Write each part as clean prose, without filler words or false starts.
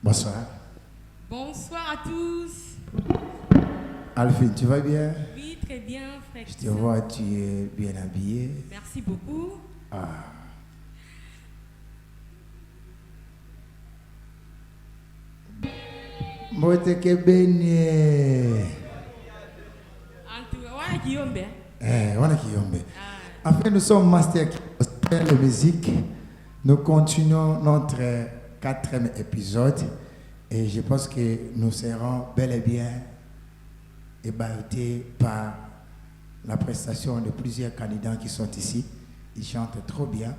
Bonsoir. Bonsoir à tous. Alphine, tu vas bien? Oui, très bien, frère. Je te vois, tu es bien habillé. Merci beaucoup. Ah. Moteke Benye. En tout cas, voilà Guillaume. On est Kiyombe. Enfin, nous sommes Master Gospel de musique. Nous continuons notre 4e épisode et je pense que nous serons bel et bien ébahis par la prestation de plusieurs candidats qui sont ici. Ils chantent trop bien.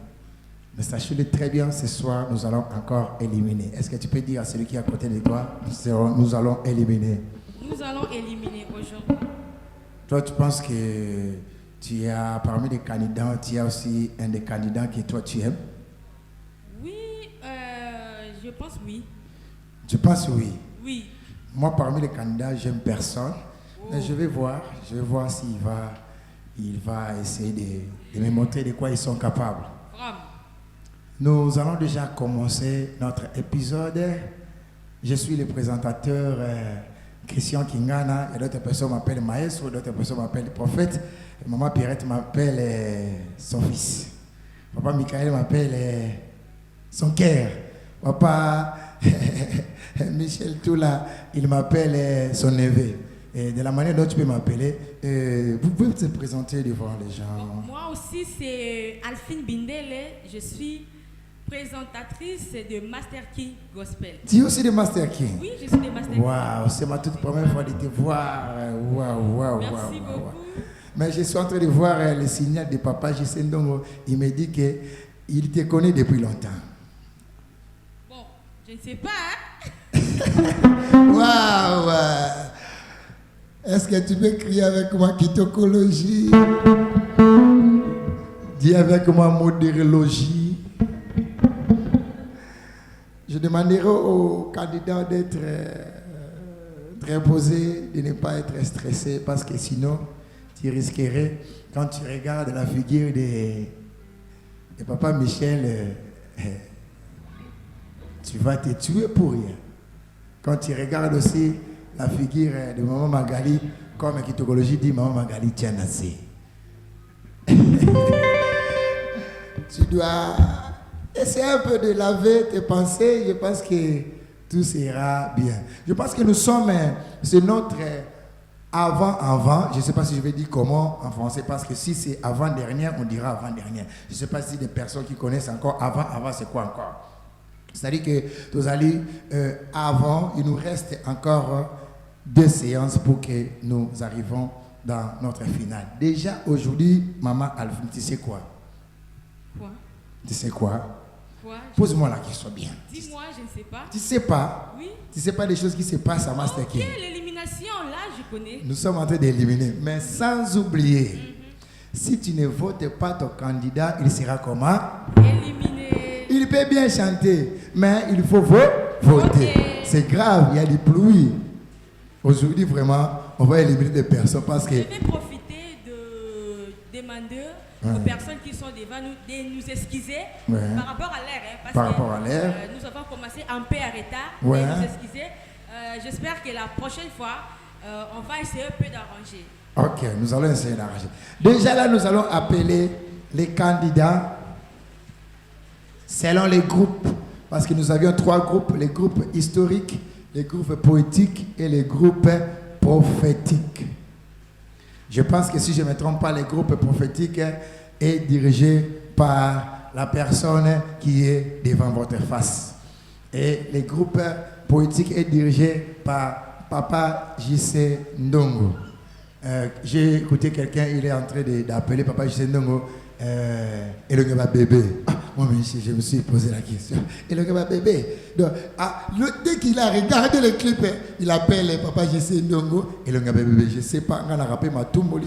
Mais sachez-le très bien, ce soir, nous allons encore éliminer. Est-ce que tu peux dire à celui qui est à côté de toi, nous allons éliminer? Nous allons éliminer aujourd'hui. Toi, tu penses que tu as, parmi les candidats, tu as aussi un des candidats que toi tu aimes? Oui, je pense oui. Je pense oui. Oui. Moi, parmi les candidats, j'aime personne. Oh. Mais je vais voir s'il va essayer de me montrer de quoi ils sont capables. Vraiment. Nous allons déjà commencer notre épisode. Je suis le présentateur Christian Kingana. Et d'autres personnes m'appellent Maestro, d'autres personnes m'appellent Prophète. Et Maman Pierrette m'appelle son fils. Papa Michael m'appelle son cœur. Papa Michel Toula, il m'appelle son neveu. Et de la manière dont tu peux m'appeler, vous pouvez te présenter devant les gens. Moi aussi, c'est Alphine Bindele. Je suis présentatrice de Master King Gospel. Tu es aussi de Master King? Oui, je suis de Master King. Waouh, c'est ma toute première fois de te voir. Waouh. Merci beaucoup. Mais je suis en train de voir le signal de papa J.C. Ndongo. Il me dit qu'il te connaît depuis longtemps. Bon, je ne sais pas. Waouh. Est-ce que tu peux crier avec moi kitokologie? Dis avec moi modérologie. Je demanderai aux candidats d'être très posés, de ne pas être stressés, parce que sinon, tu risquerais, quand tu regardes la figure de papa Michel, tu vas te tuer pour rien. Quand tu regardes aussi la figure de maman Magali, comme Kitokologie dit, maman Magali tient assez. Tu dois essayer un peu de laver tes pensées. Je pense que tout sera bien. Je pense que nous sommes, c'est notre avant. Je ne sais pas si je vais dire comment en français, parce que si c'est avant-dernière, on dira avant-dernière. Je ne sais pas si des personnes qui connaissent encore avant, c'est quoi encore? C'est-à-dire que nous allons avant, il nous reste encore 2 séances pour que nous arrivions dans notre finale. Déjà aujourd'hui, maman Alphine, tu sais quoi? Quoi? Tu sais quoi? Quoi? Pose-moi la question bien. Dis-moi, je ne sais pas. Tu sais pas? Oui. Tu sais pas les choses qui se passent à Master King? Ok, l'élimination, là, je connais. Nous sommes en train d'éliminer, mais sans oublier, si tu ne votes pas ton candidat, il sera comment? Éliminé. Il peut bien chanter, mais il faut voter. Okay. C'est grave, il y a des pluies. Aujourd'hui, vraiment, on va éliminer des personnes parce que... Je vais profiter de demander aux personnes qui sont devant nous de nous excuser par rapport à l'air. Par rapport à l'air. Nous avons commencé un peu en retard. Ouais. De nous excuser. J'espère que la prochaine fois, on va essayer un peu d'arranger. Ok, nous allons essayer d'arranger. Déjà là, nous allons appeler les candidats selon les groupes. Parce que nous avions 3 groupes, les groupes historiques, les groupes poétiques et les groupes prophétiques. Je pense que si je ne me trompe pas, les groupes prophétiques est dirigé par la personne qui est devant votre face. Et les groupes poétiques est dirigé par Papa J.C. Ndongo. J'ai écouté quelqu'un, il est en train d'appeler Papa J.C. Ndongo Elongeba bébé. Moi, je me suis posé la question. Elongeba bébé. Donc, dès qu'il a regardé le clip, il appelle Papa J.C. Ndongo Elongeba bébé. Je ne sais pas, on a rappelé ma tombe,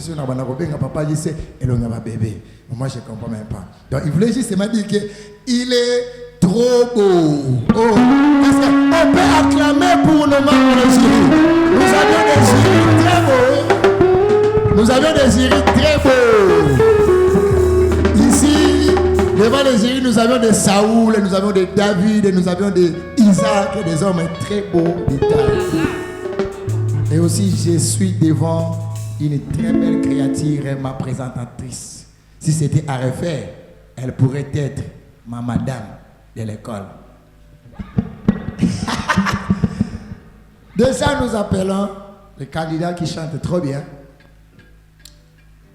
Papa J.C. Elongeba bébé. Moi, je ne comprends même pas. Donc, il voulait justement dire qu'il est trop beau. Oh, parce qu'on peut acclamer pour nos membres de jury. Nous avions des jurys très beaux. Ici, devant devant les jurys, nous avions des Saoul, nous avions des David, nous avions des Isaac, des hommes très beaux détails. Et aussi, je suis devant une très belle créature, ma présentatrice. Si c'était à refaire, elle pourrait être ma madame de l'école. De ça, nous appelons le candidat qui chante trop bien.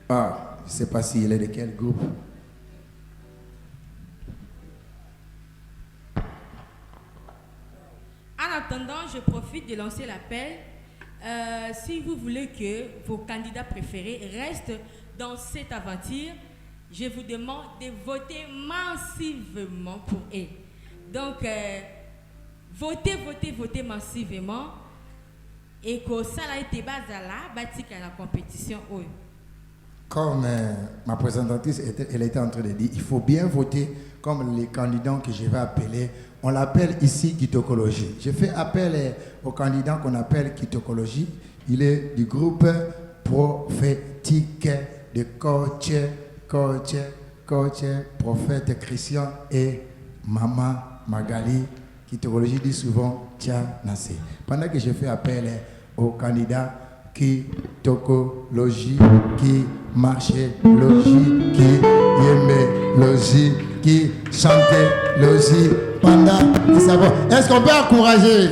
Ah, je ne sais pas s'il est de quel groupe. En attendant, je profite de lancer l'appel. Si vous voulez que vos candidats préférés restent dans cette aventure, je vous demande de voter massivement pour eux. Donc, votez massivement et que ça a été basé là, bâti à la compétition. Comme ma présentatrice elle était en train de dire, il faut bien voter comme les candidats que je vais appeler. On l'appelle ici Kitokologie. Je fais appel au candidat qu'on appelle Kitokologie. Il est du groupe prophétique de coach, prophète Christian et Maman Magali. Kitokologie dit souvent Tia Nassé. Pendant que je fais appel au candidat Kitokologie, qui marchait logie, qui aimait logie, qui chantait logie pendant le savoir. Est-ce qu'on peut encourager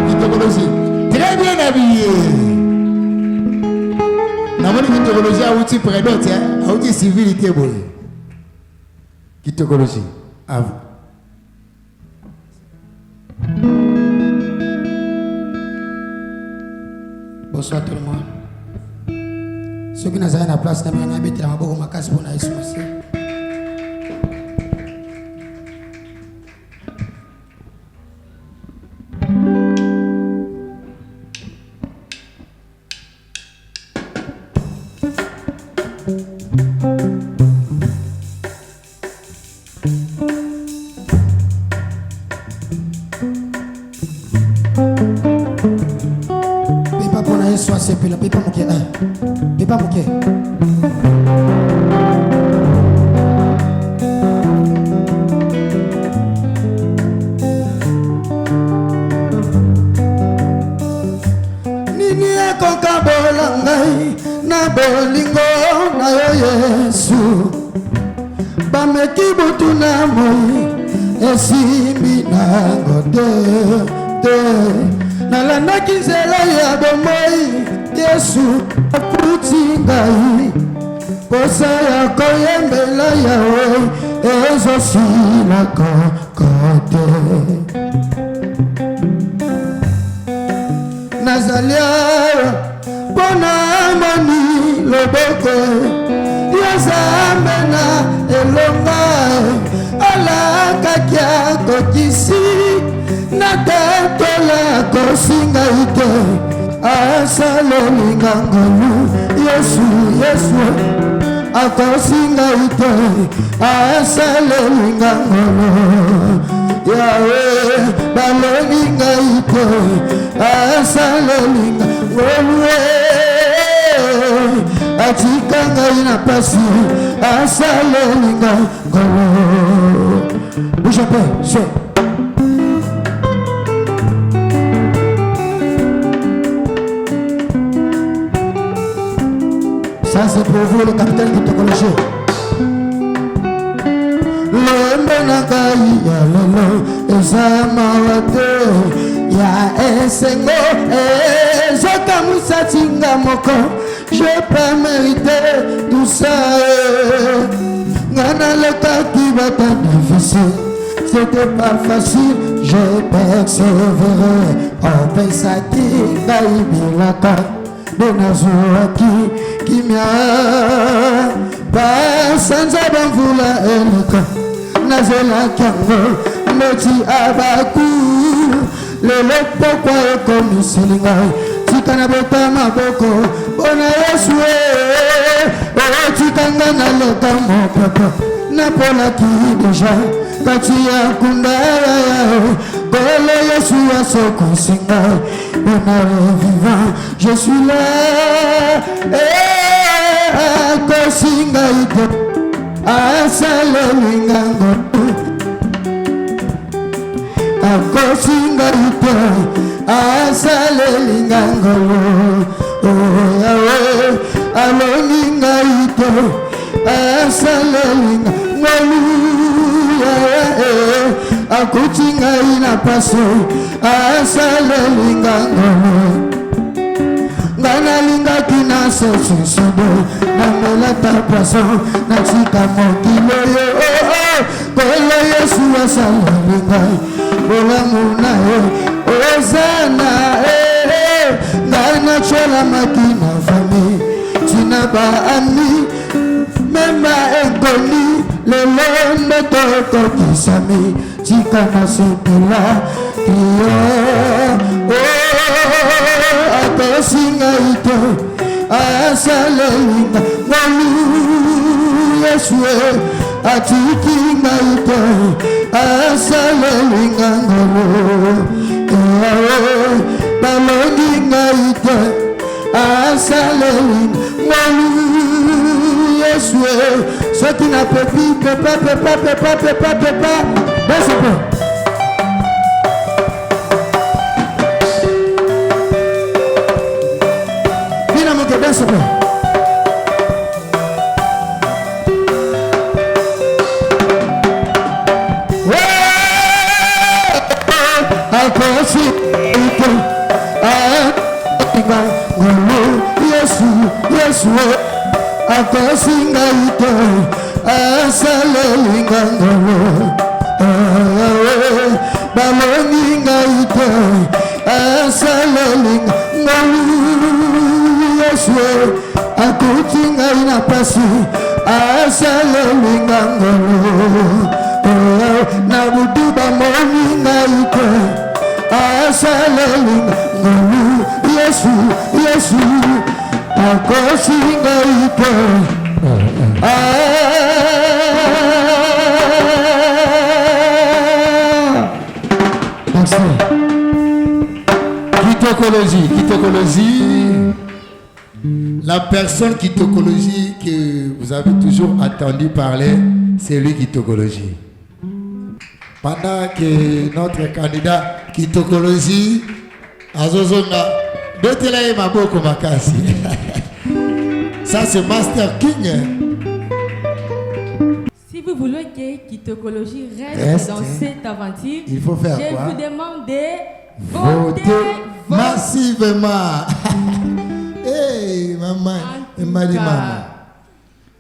Kitokologie? Très bien habillé. N'avons Kitokologie a outil près d'autres, a outil civilité. Kitokologie, à vous. Bonsoir tout le monde. Ceux qui n'ont pas la place, nous avons habité dans beaucoup de casse pour nous aussi. Ça c'est pour vous le capitaine Kitokologie. Je peux mériter tout ça. C'était pas facile, j'ai persévéré. On pense à qui Gaïbilaka de Nazouaki qui m'a pas sans abandonner le Nazela Kango, Moti Abakou, le pourquoi est comme Silingai, Tikanabota Maboko, Bonayasue, Tikangana le Kamo Papa, Napola qui déjà. Katia Kundaya, Bele Yeshua Sokosinga, Bonare vivant, je suis là, Kosinga Ito, asalelinga ngolu akosinga ite asalelinga ngolu oyawe aloninga ite asalelinga ngolu akutinga ina paso asalelinga ngolu ngana linga kina sesisodo na melata paso na chika mokilo yo kola yesu asalelinga bola muna yo ozana ngana chola makina fami tina ba ani mema ekoni lelonde toko kisami chika nasukila iyo akosinga ito asalelinga ngolu yesue atikinga ito asalelinga ngolu balonginga ito asalelinga ngolu yesue soki na pepi pepa besopo besopo akosi ito atinga ngolu yesu akosinga ito asalelinga ngolu balonginga ito asalelinga ngolu akutinga ina pasi asalelinga ngolu na buduba moninga ite asalelinga ngolu yesu akosinga ite merci. Kitokologie. La personne kitokologie que vous avez toujours entendu parler, c'est lui kitokologie. Pendant que notre candidat kitokologie, Azozona, Betelaye Maboko Makasi. Ça c'est Master King. Si vous voulez que kitokologie reste dans cette aventure, il faut faire je quoi? vous demande de voter massivement. Hey, maman, maman.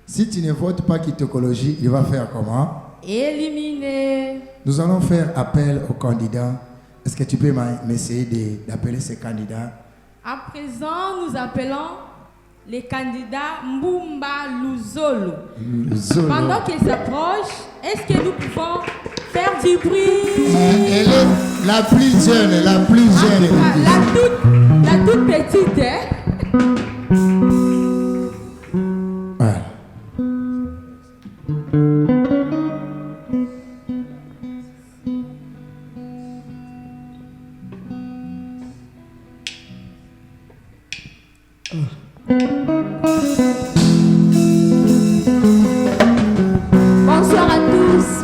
Si tu ne votes pas kitokologie, il va faire comment? Éliminer. Nous allons faire appel aux candidats. Est-ce que tu peux m'essayer d'appeler ces candidats? À présent, nous appelons les candidats Mbumba Luzolo. Pendant qu'ils s'approchent, est-ce que nous pouvons faire du bruit? Elle est la plus jeune, la toute petite, hein? Ouais. Bonsoir à tous.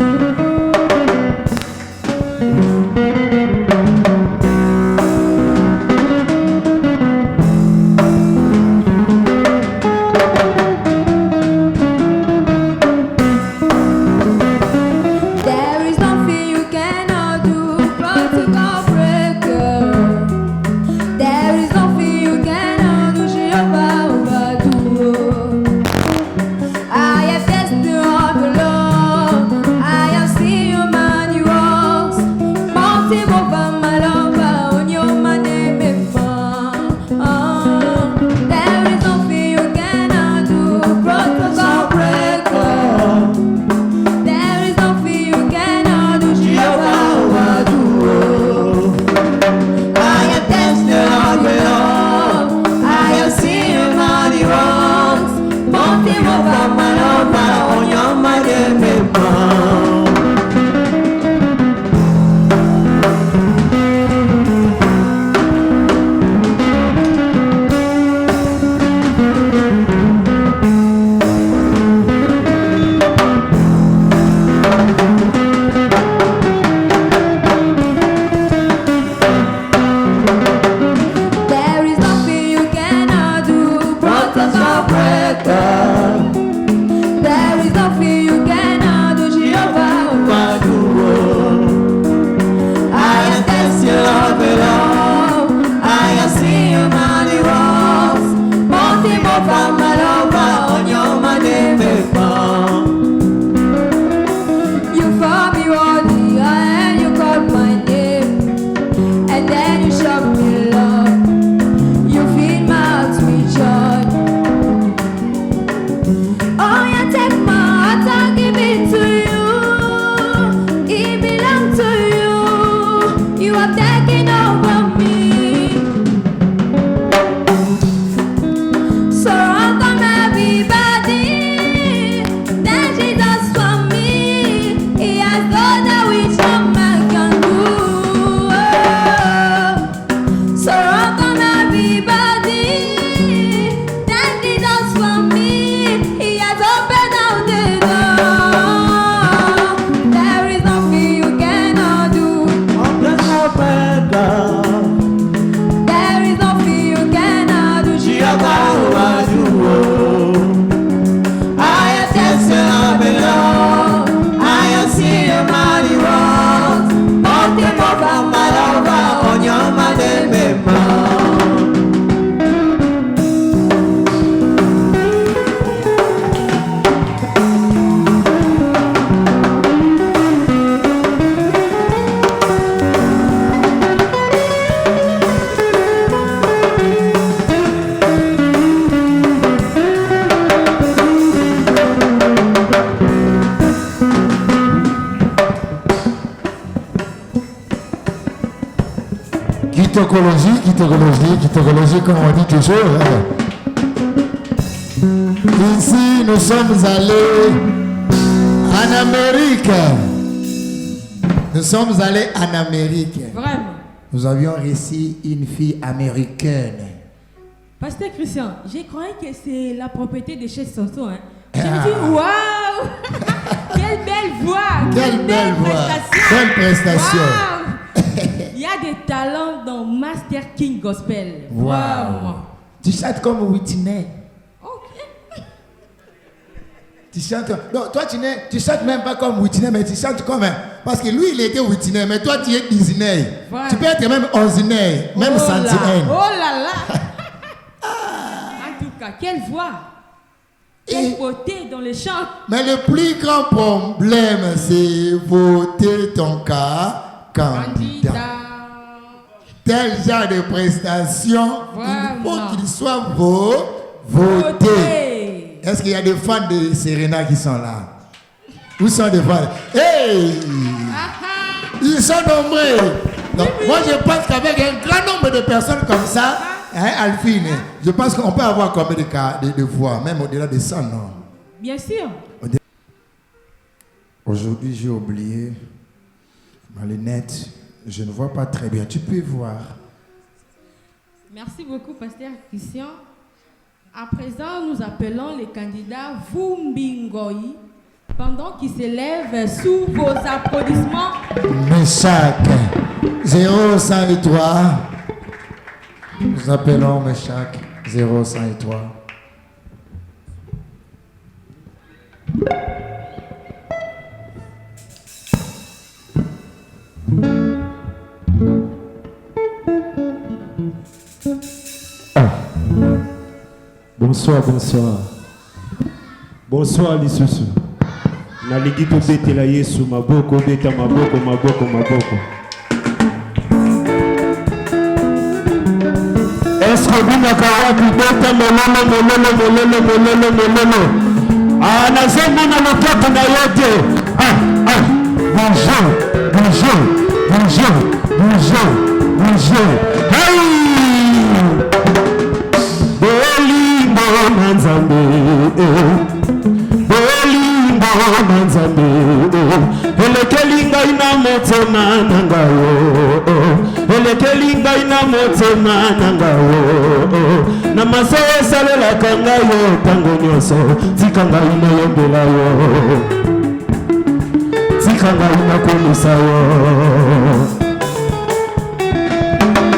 Guitocologie, comme on dit toujours. Ici, nous sommes allés en Amérique. Nous sommes allés en Amérique. Vraiment. Nous avions reçu une fille américaine. Pasteur Christian, j'ai cru que c'est la propriété de chez Soso. Hein. Je me dis, waouh! Quelle belle voix! Quelle belle voix! Quelle prestation! Wow. Il y a des talents dans Master King Gospel. Wow. Tu chantes comme Whitney. Ok. Tu chantes. Non, toi tu chantes même pas comme Whitney, mais tu chantes comme. Parce que lui il était Whitney, mais toi tu es Disney. Voilà. Tu peux être même Oziney, même Santinelle. Oh là là! En tout cas, quelle voix! Quelle beauté dans les chants! Mais le plus grand problème, c'est voter ton cas candidat. Tel genre de prestation, il faut qu'il soit voté. Est-ce qu'il y a des fans de Serena qui sont là? Où sont les fans? Hey! Ils sont nombreux. Donc, moi, je pense qu'avec un grand nombre de personnes comme ça, Alphine, je pense qu'on peut avoir combien de cas de voix, même au-delà de ça, non? Bien sûr. Aujourd'hui, j'ai oublié ma lunette. Je ne vois pas très bien. Tu peux voir. Merci beaucoup, Pasteur Christian. À présent, nous appelons les candidats Vumbingoi pendant qu'ils s'élèvent sous vos applaudissements. Meshach 0103. Nous appelons Meshach 0103. Bonsoir. Bonsoir, Lisusu. Naligi to betela Yesu maboko beta maboko. Est-ce que vous n'avez beta mololo. Ah, nazema na lokato na yote. Bonjour. Hey! Bolingo manzambe. Elekelinga ina motema nangayo. Na masoyo salela kangayo tango nyoso. Tikanga ina yombela yo. Tikanga ina komisa yo.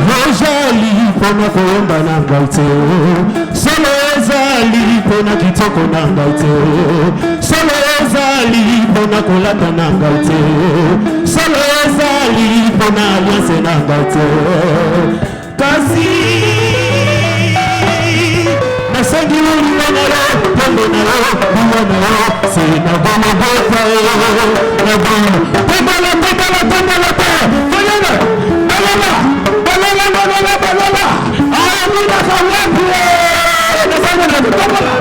Rojali pona koyomba nangaite. Solo ezali pona kitoko nangaite. Solo ezali pona kolata nangaite. Solo ezali pona alliance nangaite. Kasi nasengi uliwa na yo, pendo na yo, uwa na yo. Sina bono bota yo, na bono. Tomala. Balala. Ayamuna kawepu. Nasema tomala.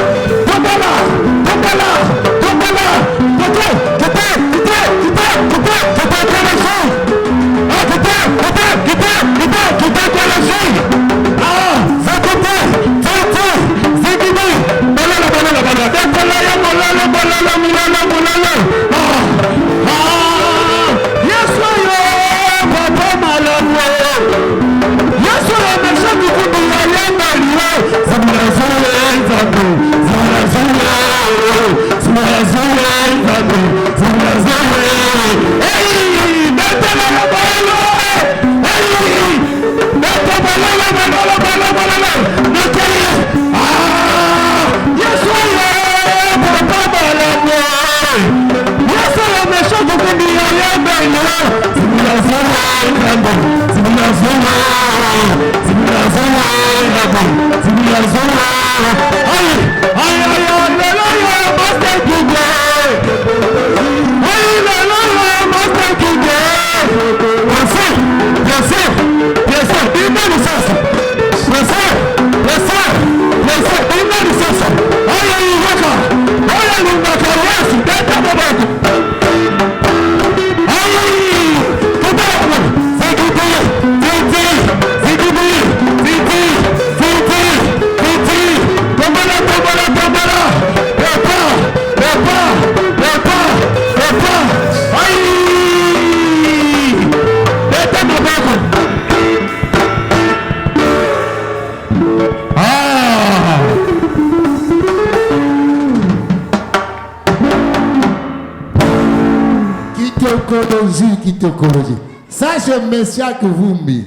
Kitokologie. Ça, c'est Messiak Vumbi.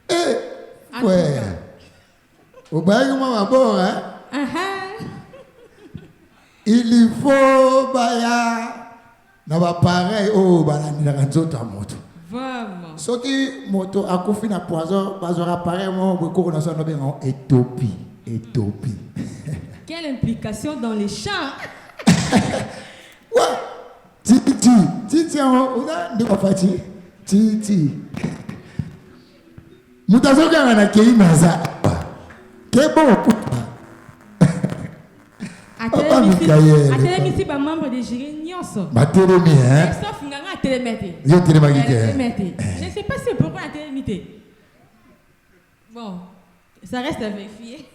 Eh, ouais. Au bail, moi, bon, hein? Il faut, baya. N'a pas pareil, oh, bah, la moto. Vraiment. Ce qui moto a confié na poison, parce que apparemment, beaucoup de gens en Éthiopie. Éthiopie. Quelle implication dans les champs? Ouais. Titi, on a de quoi faire. Titi. Nous t'avons gagné un accueil, mais ça. Quel bon. À Télémiti, pas membre de jury Nyonso. Ma Télémi, hein? Sauf Nganga à Télémiti. Je ne sais pas si c'est pourquoi à Télémiti. Bon, ça reste à vérifier.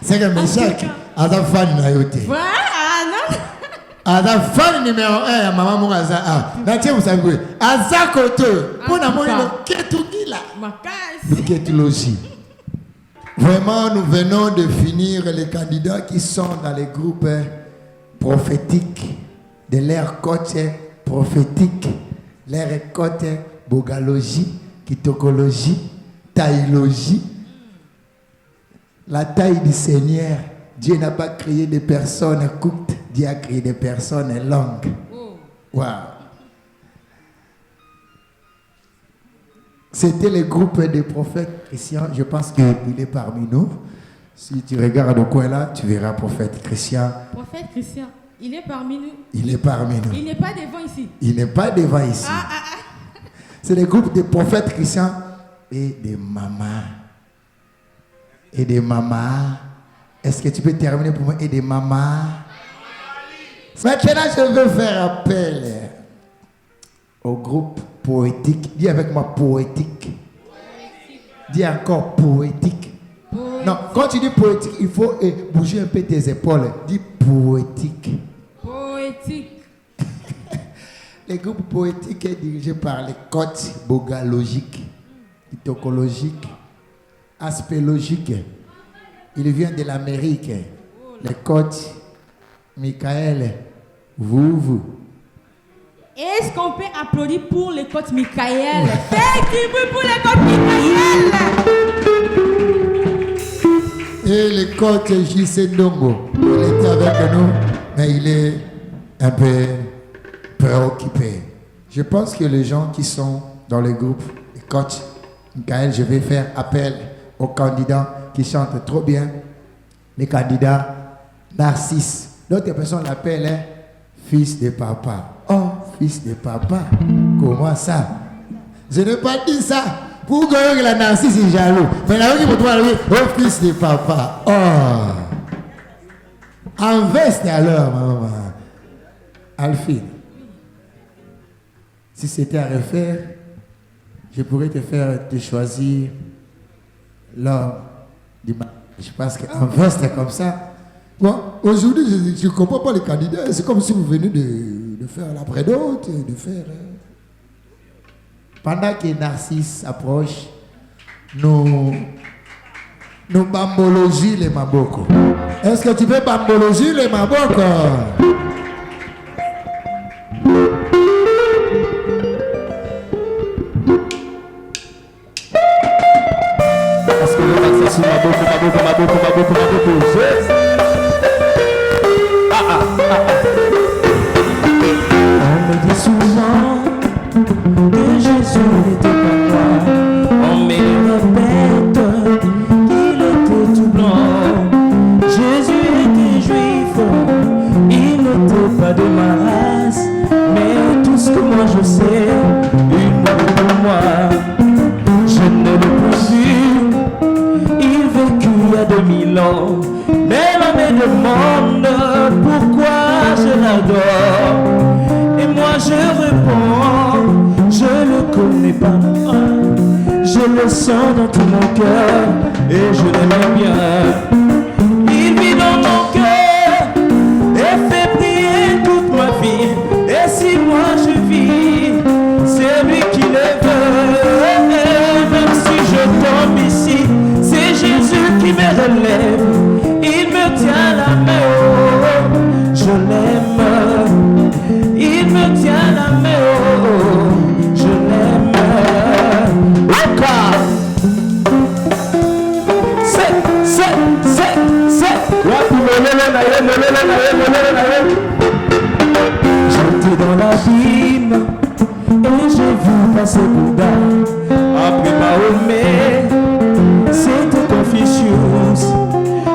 C'est que Messiak a un fan na yote. Voilà, non? A un fan numéro 1 maman Mouraza. Ah, tiens vous savez. Azakoto. Pour la moine Ketugila. Makas. Ketologie. Vraiment, nous venons de finir les candidats qui sont dans les groupes prophétiques de l'ère côte prophétique, l'ère côte bogalogie, kitokologie, taïlogie. La taille du Seigneur, Dieu n'a pas créé des personnes courtes, Dieu a créé des personnes longues. Wow. C'était le groupe des prophètes chrétiens. Je pense qu'il est parmi nous. Si tu regardes au coin là, tu verras prophète chrétien. Prophète chrétien, il est parmi nous. Il est parmi nous. Il n'est pas devant ici. Il n'est pas devant ici. C'est le groupe des prophètes chrétiens et des mamans. Et des mamans. Est-ce que tu peux terminer pour moi? Et des mamans. Maintenant, je veux faire appel au groupe poétique. Dis avec moi poétique. Dis encore poétique. Non, quand tu dis poétique, il faut bouger un peu tes épaules. Dis poétique. Poétique. Le groupe poétique est dirigé par les coachs bogalogiques, mythologiques, aspélogiques. Il vient de l'Amérique. Les coachs Michael, vous. Est-ce qu'on peut applaudir pour les coachs Michael? Faites du bruit pour les coachs Michael. Et le coach J.C. Ndongo, il était avec nous, mais il est un peu préoccupé. Je pense que les gens qui sont dans le groupe, les coachs Michael, je vais faire appel aux candidats qui chantent trop bien, les candidats Narcisse. D'autres personnes l'appellent fils de papa. Oh, fils de papa. Comment ça? Je n'ai pas dit ça. Pour que la Narcisse est jaloux. Mais là, il faut toi, oh, fils de papa. Oh. En veste alors, maman. Alphine. Si c'était à refaire, je pourrais te choisir l'homme du mariage. Parce qu'en veste comme ça. Bon, aujourd'hui, je ne comprends pas les candidats. C'est comme si vous venez de faire la prédote, de faire... Pendant que Narcisse approche, nous bambologie les maboko. Est-ce que tu peux bambologie les maboko? Parce que le c'est maboko. On me dit souvent que Jésus n'était pas noir. On me répète qu'il était tout blanc. Jésus était juif, il n'était pas de ma race. Mais tout ce que moi je sais, il mourut pour moi. Je ne l'ai pas vu, il vécut il y a 2000 ans. Mais l'on me demande pourquoi je l'adore. Et moi je réponds, je le connais pas. Je le sens dans tout mon cœur et je l'aime bien. Il vit dans mon cœur et fait prier toute ma vie. Et si moi je vis, c'est lui qui le veut. Même si je tombe ici, c'est Jésus qui me relève. Il me tient la main, oh, je l'aime. Il me tient la main, oh. Bouddha. Après Mahomet, c'était Confucius.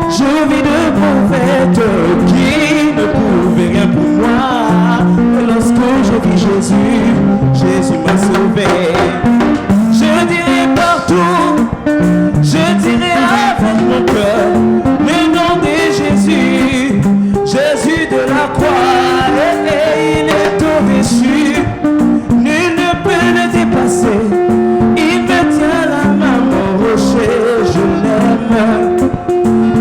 Je vis de prophètes qui ne pouvaient rien pour moi. Et lorsque je vis Jésus, Jésus m'a sauvé. Je dirai partout, je dirai avec mon cœur le nom de Jésus, Jésus de la croix, et il est au-dessus, nul ne peut le dépasser, il me tient la main, mon rocher, je l'aime,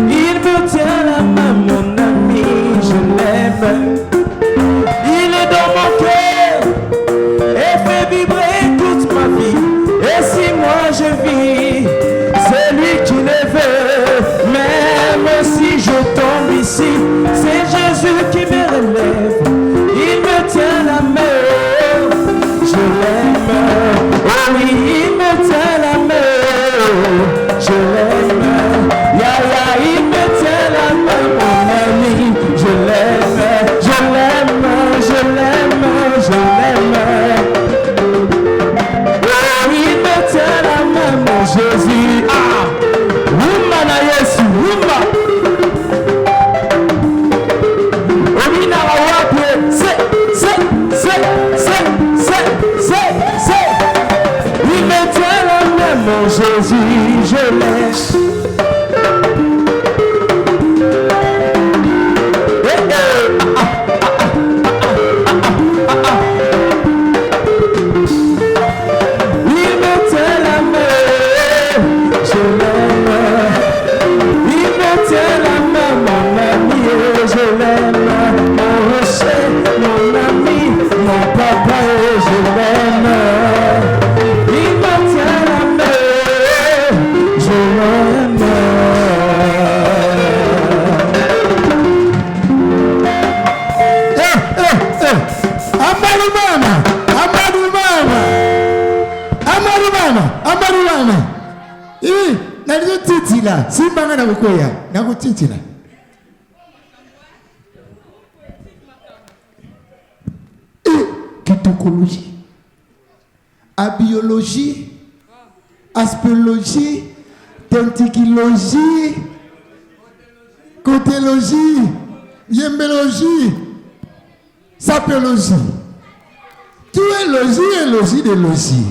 il me tient la main, mon ami, je l'aime, il est dans mon cœur, et fait vibrer toute ma vie, et si moi je vis, c'est lui qui le veut, même si je tombe ici, c'est Jésus qui me relève, il me tient la main, je l'aime, oh oui, il me tient la main, je l'aime, ya, il me tient la main, mon ami, je l'aime, je l'aime, je l'aime, je l'aime, oh, il me tient la main, mon Jésus, ah, Wumba na Yesu, Wumba. Omina wawape, c'est. Il me tient la main, mon Jésus, je laisse. Il me tient la main, je l'aime. Il me tient la main, mon ami, je l'aime. Mon rocher, mon ami, mon papa, je l'aime. Il me tient la main, je l'aime. Amadou mama. Iwi, nalizo titila, simbanga na bukoya, na kutitila. Kitokologie, abiologie, aspéologie, tentikilogie, cotélogie, yembélogie, sapéologie. Tout est logie et logie de logie.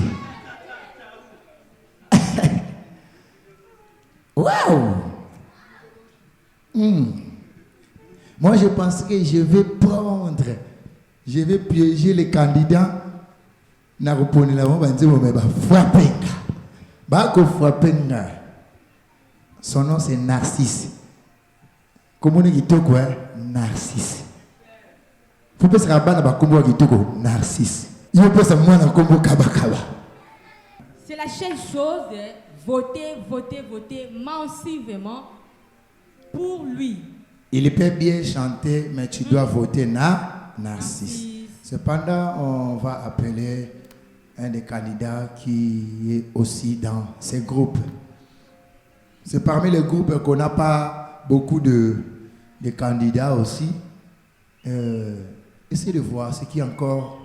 Waouh! Moi, je pense que je vais piéger les candidats. Son nom, c'est Narcisse. Comment on dit quoi? Narcisse. Faut pas se rabattre dans combo Narcisse. Il faut pas se mettre dans combo Kabakaba. C'est la seule chose, voter massivement pour lui. Il peut bien chanter, mais tu dois voter Narcisse. Cependant, on va appeler un des candidats qui est aussi dans ces groupes. C'est parmi les groupes qu'on n'a pas beaucoup de candidats aussi. Essayez de voir ce qui est encore.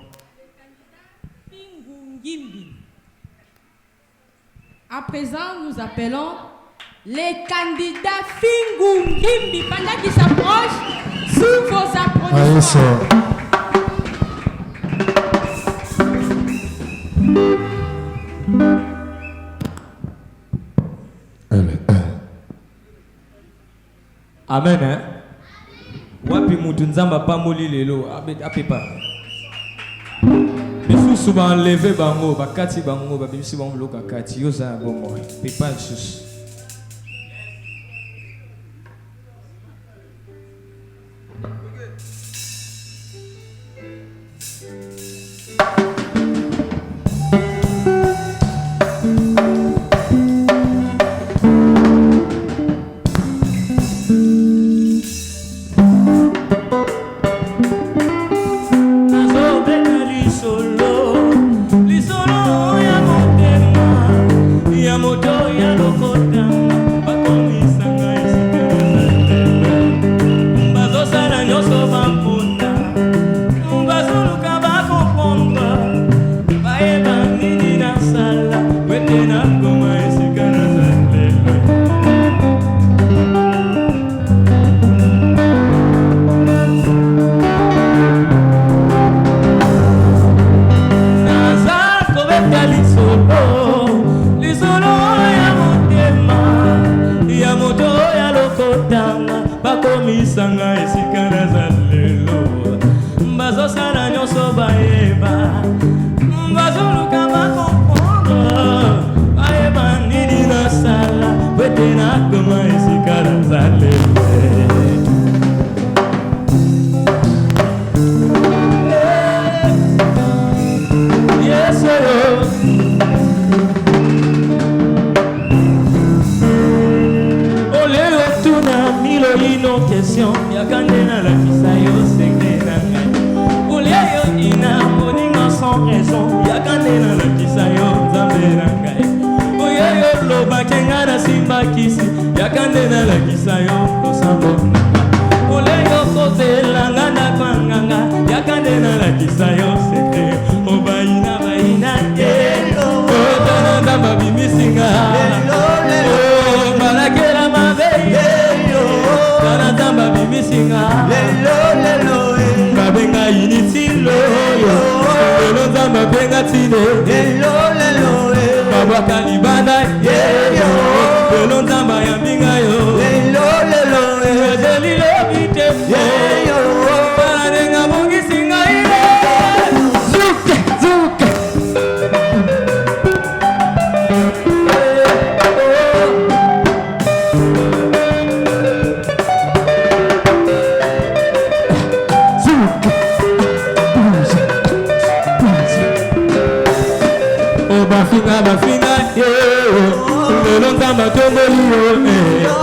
À présent, nous appelons les candidats Fingungimbi. Pendant qu'ils s'approchent, sous vos applaudissements. Amen, hein? Wapi mutu nzamba pa moli lelo apepa. Bisu souvent enlever bango bakati bango babimisi bango loka kati yoza bongo pepa sus. Moto ya loko Kaka lisolo ya motema ya moto ya lokotanga bakomisanga esika nazalelo bazosala nyonso bayeba bazoluka bakomprendre bayeba nini nasala wete nakoma esika nazalelo. Yakandena la kisayo sengenanga Uliayo ina moninga sans raison Yakandena la kisayo zamberanga Uliayo loba kengara simba kisi Yakandena la kisayo losambo Uliayo kote langana kwanganga Yakandena la kisayo sekre Obaina baina Otana damba bimisinga Malakela mabeye Tanatamba bimisinga lelo babenga initilo lelo zamba benga tine lelo baba kalibana lelo zamba ya minga yo lelo delilo bite paranenga bongisinga ile zuke Bafina lelo nzamba tomboli yo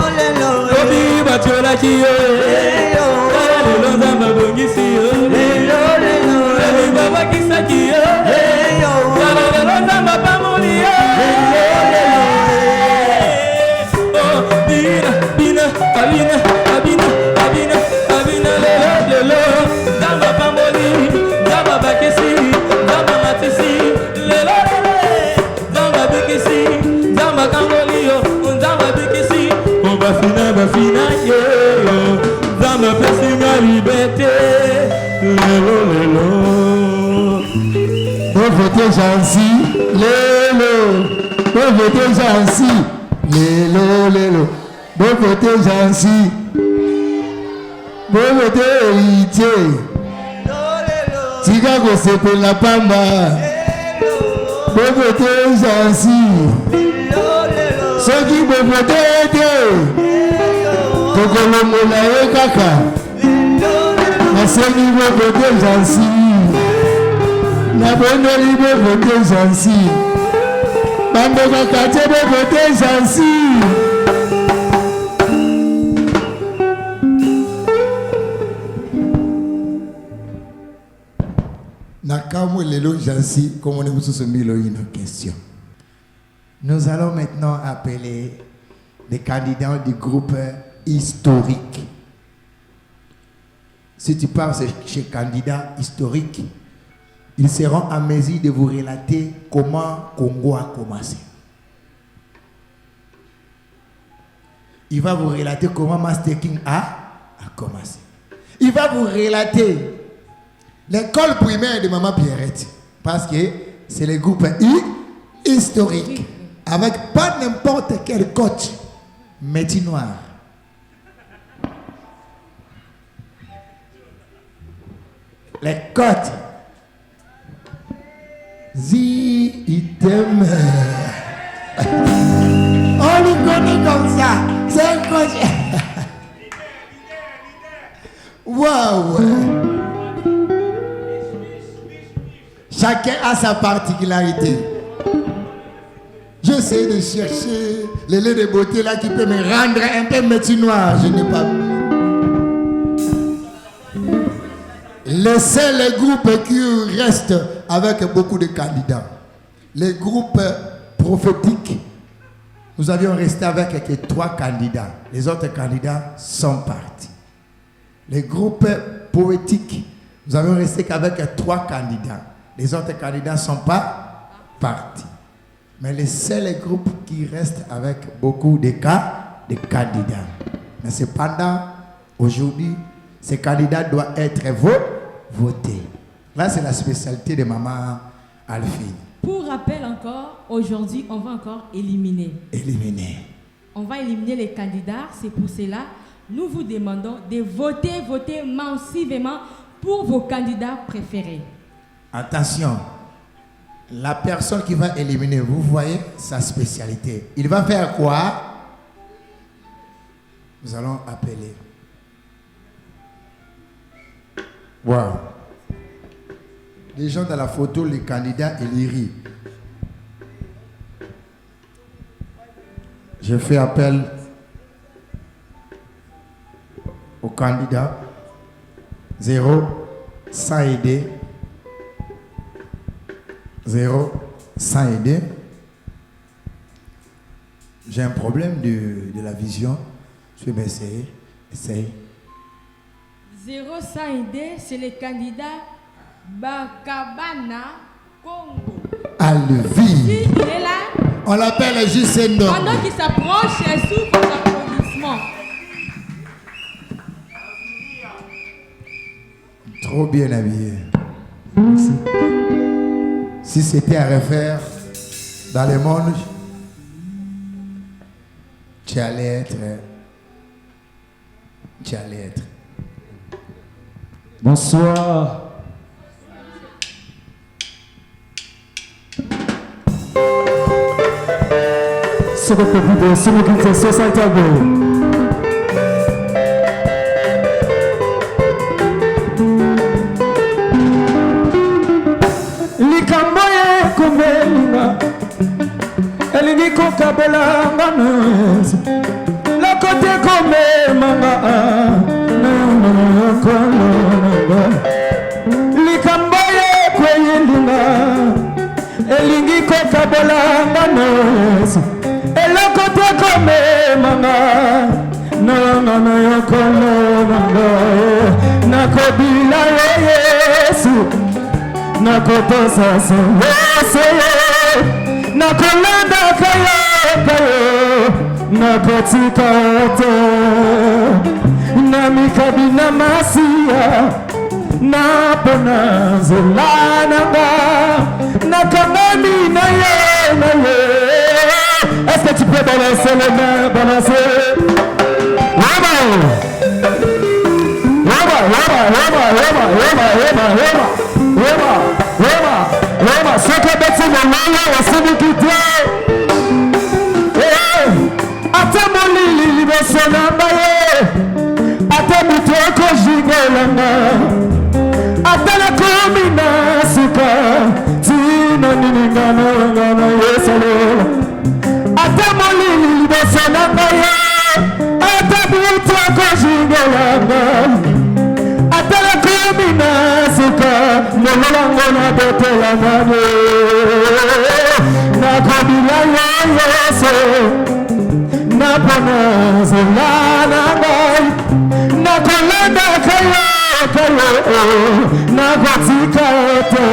obi batiola kiyo lelo nzamba bongisi yo lelo baba kisaki yo lelo nzamba pamoli yo bina lelo nzamba pamoli nzamba bakisi nzamba matisi lelo bafina yo zama pesinga liberté lelo Pauvreté Jansi lelo Pauvreté Jansi lelo Pauvreté Jansi Pauvreté héritier tika kosepela pamba Pauvreté Jansi soki pauvreté ete tokolomola ye kaka nasengi pauvreté Jansi nabondeli pauvreté Jansi bambokaka te pauvreté Jansi nakamwe lelo Jansi comme on est tous mis une question. Nous allons maintenant appeler les candidats du groupe historique. Si tu parles chez candidats historiques, ils seront en mesure de vous relater comment Congo a commencé. Il va vous relater comment Master King a commencé. Il va vous relater l'école primaire de Maman Pierrette, parce que c'est le groupe historique. Avec pas n'importe quel coach, métier noir. Les coachs. Item. On lui connaît comme ça. C'est un coach. Waouh. Chacun a sa particularité. J'essaie de chercher le lait de beauté là qui peut me rendre un peu métier noir. Je n'ai pas. Le seul groupe qui reste avec beaucoup de candidats. Les groupes prophétiques, nous avions resté avec que 3 candidats. Les autres candidats sont partis. Les groupes poétiques, nous avions resté qu'avec 3 candidats. Les autres candidats ne sont pas partis. Mais le seul groupe qui reste avec beaucoup de candidats. Mais cependant, aujourd'hui, ces candidats doivent être votés. Là, c'est la spécialité de Maman Alphine. Pour rappel encore, aujourd'hui, on va encore éliminer. On va éliminer les candidats. C'est pour cela, nous vous demandons de voter massivement pour vos candidats préférés. Attention, la personne qui va éliminer, vous voyez sa spécialité. Il va faire quoi? Nous allons appeler. Wow. Les gens dans la photo, les candidats et l'IRI. Je fais appel aux candidats 0 sans aider. 0 sans aider. J'ai un problème de la vision. Je vais essayer. Essaye. 0 sans aider, c'est le candidat Bakabana Congo. Alvi. Si il est là, on l'appelle juste un nom. Pendant qu'il s'approche, elle souffre d'applaudissements. Trop bien habillé. Merci. Si c'était à refaire dans le monde, tu allais être. Bonsoir. Sobre o pedido, sobre o que diz a Santiago. Elingi kokabela nganes la côté comme manga likamboye kweyelinga elingi kokabela nganes la côté comme manga na yokolo nakobila Yesu nakotosa se nakolanda kayo nakotika te namikabina masia napona zelananga nakangami na ye. Est-ce que tu peux balancer les mains, balancer? Roma, ce que tu veux là, c'est de quitter. Ate molili libesona baye, ate mutoko jigolanga, ate la komina suka, tina ngana yesalo. Ate molili libesona baye, ate mutoko jigolanga, ate la komina suka, mololango na betela ngane, na kabila Yesu. Napona zelana bai, nakolanda kayo, nakotika ete,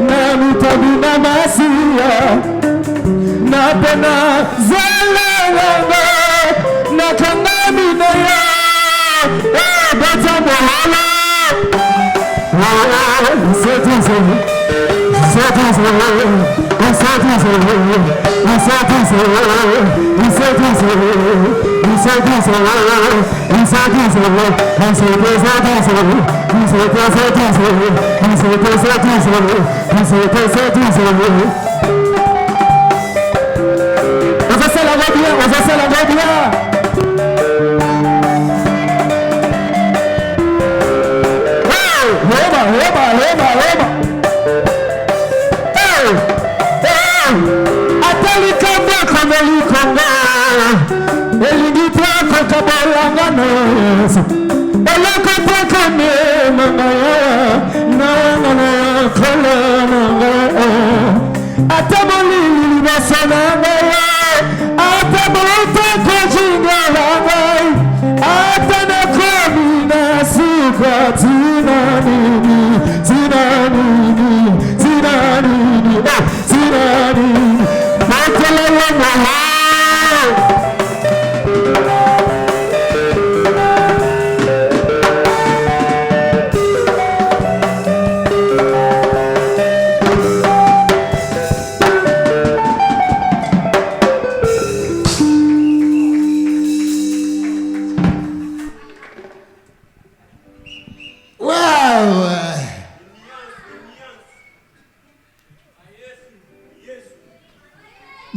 namutabina masia, napona zelana bai, nakangami na ya, bata mohala,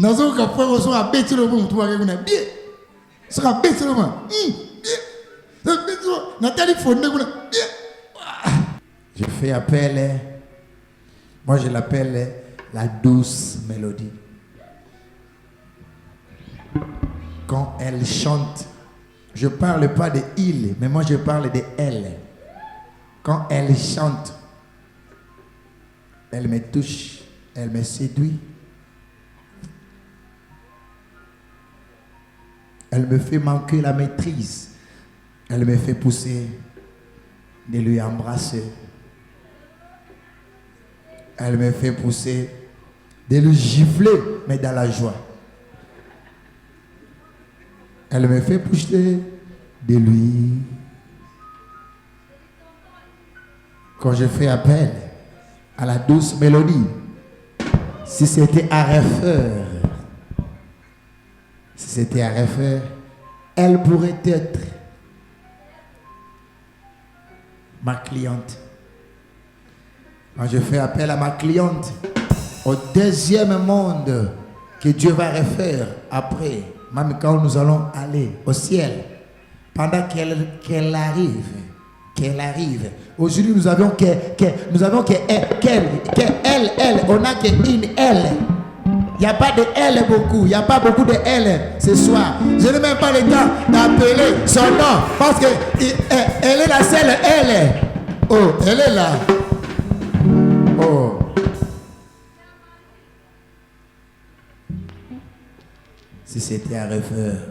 Nazo ka frère so a beti le bon toi bien. So a beti le bon. Nathalie Fondé bien. Je fais appel, moi je l'appelle la douce mélodie. Quand elle chante, je ne parle pas de il, mais moi je parle de elle. Quand elle chante, elle me touche, elle me séduit. Elle me fait manquer la maîtrise. Elle me fait pousser de lui embrasser. Elle me fait pousser de lui gifler, mais dans la joie. Elle me fait pousser de lui. Quand je fais appel à la douce mélodie, si c'était à refaire, elle pourrait être ma cliente. Quand je fais appel à ma cliente, au deuxième monde que Dieu va refaire après, même quand nous allons aller au ciel, pendant qu'elle arrive. Aujourd'hui, nous avons qu'elle, on n'a qu'une elle. Il n'y a pas de elle beaucoup, il n'y a pas beaucoup de elle ce soir. Je n'ai même pas le temps d'appeler son nom parce qu'elle est la seule elle. Oh, elle est là. Oh. Si c'était à refaire.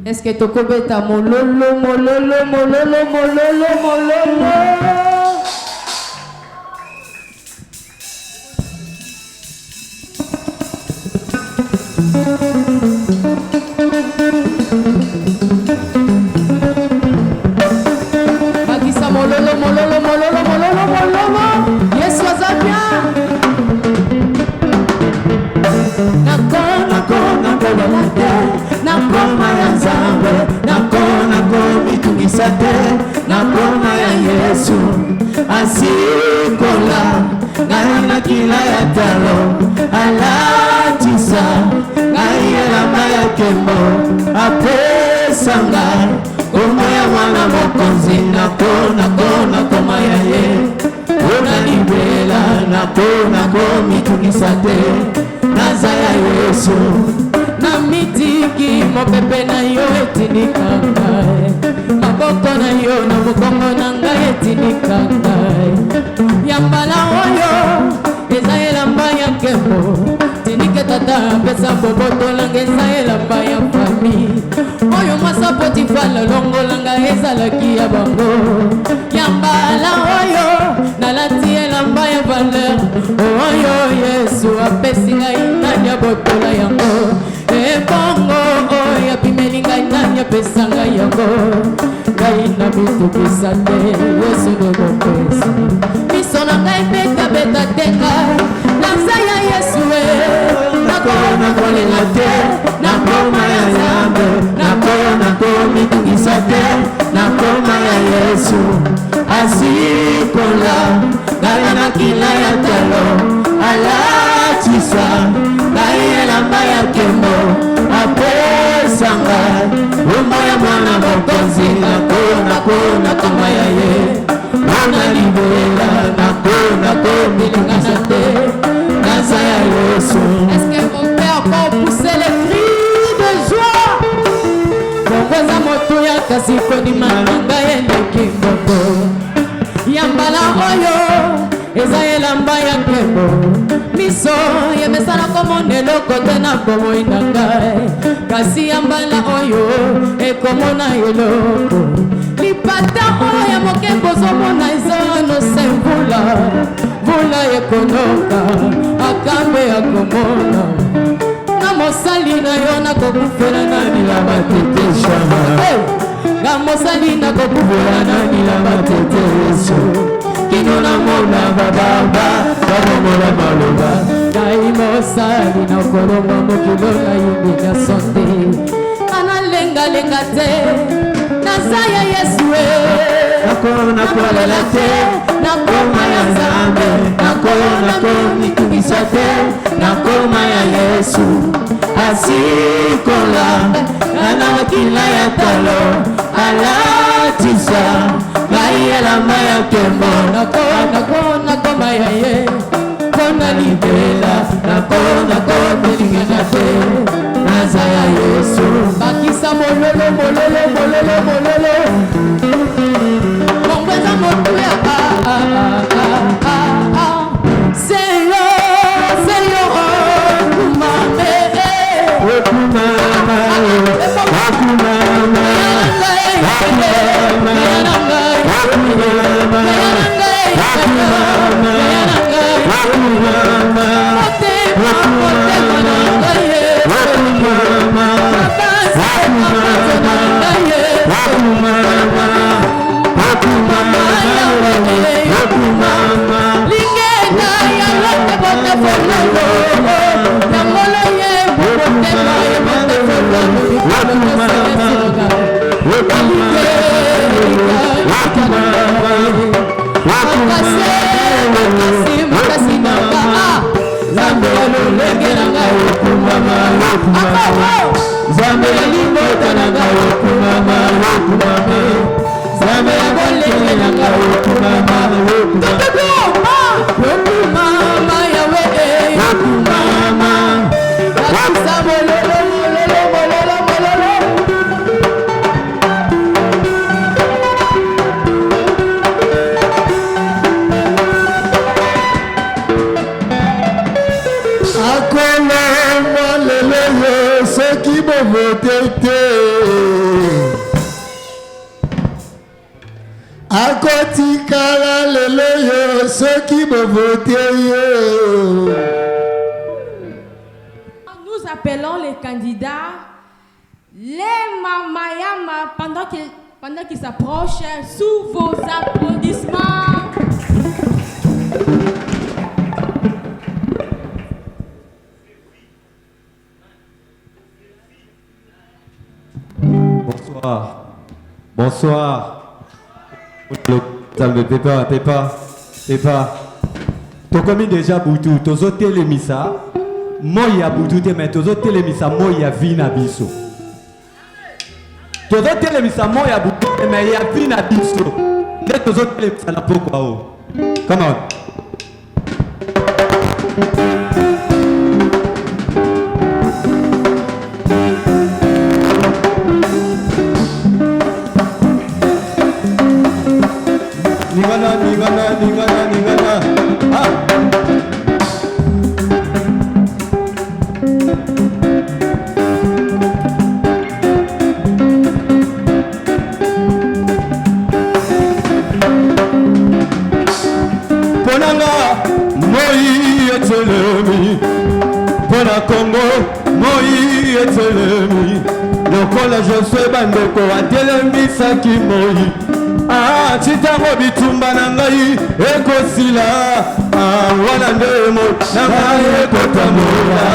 Est-ce que tu connais ta mololo? Bakisa mololo. Yes, waza bien. Nakoma ya Nzambe, nakoma mitungisa te, nakoma ya Yesu asikola ngai na kila ya talo alatisa ngai elamba ya kembo apesanga koma ya mwana mokonzi nakoma ya ye ona libela nakoma mitungisa te naza ya Yesu na mitiki mopepe na yo etinikanga maboko na yo na mokongo na ngai etinikanga yambala oyo eza elamba ya nkembo tinike tata pesa bobotolango eza elamba ya fami oyo mwasa potifala longolanga ezalaki ya bango yambala oyo nalati elamba ya valeur oyo Yesu apesi ngai nani ya botola yango ebongo oyo apimeli ngai nani apesa ngai yango ngai na mitokisa te Yesu nomopesi miso na ngai betabeta te ngai naza ya Yesu nakona kolela te nakoma ya Nzambe nakona komitungisa te nakoma ya Yesu asikola ngai na kila ya talo alatisa ngai elamba ya kembo apesanga umbo ya mwana mokonzi nakona koma ya ye ona libela nakona komilingana te naza ya Yesu. Est-ce que mon père peut pousser les cris de joie? Bongoza moto ya kasi kodima nanga yendeki mboko yambala oyo eza elamba ya nkembo miso yemesana komona kote na bomoi na ngai kasi yambala oyo ekomona eloko lipata oyo mokembo ozomona eza nose mvula ekonoka akambe akomona na mosali na yo nakokufela na bilamba tetesha na mosali nakokufela na bilamba tetesha kino na mona bababa babomola maloba ngai mosali nakolonga mokilo na yimbi na sonde analengalenga te Nazaya Yesue nakolela te nakoma ya Nzambe nakomikisa te nakoma ya Yesu asikola ana makila ya talo alatisa ngai elamba ya nkembo nakoma ya ye mpona libela nakomelingana te naza ya Yesu bakisa mololo mongweza motuya seyo kumame Nous appelons les candidats, les Mamayama, pendant qu'ils s'approchent, sous vos applaudissements. Bonsoir. Ça me Pépa. Tokomi déjà Boutou, tozo telemisa. Moya Boutou te mais tozo telemisa moya vina biso. Tozo telemisa moya Boutou mais ya vina biso. Ne tozo telemisa na pourquoi oh. Come on. Ningana. Ah. Ponanga moi etelemi Pona Congo moi etelemi Lokola Josué bandeko atelemisaki moi Ah, chitango bitumba nangai ekosila wana ndemo nangai ekotambola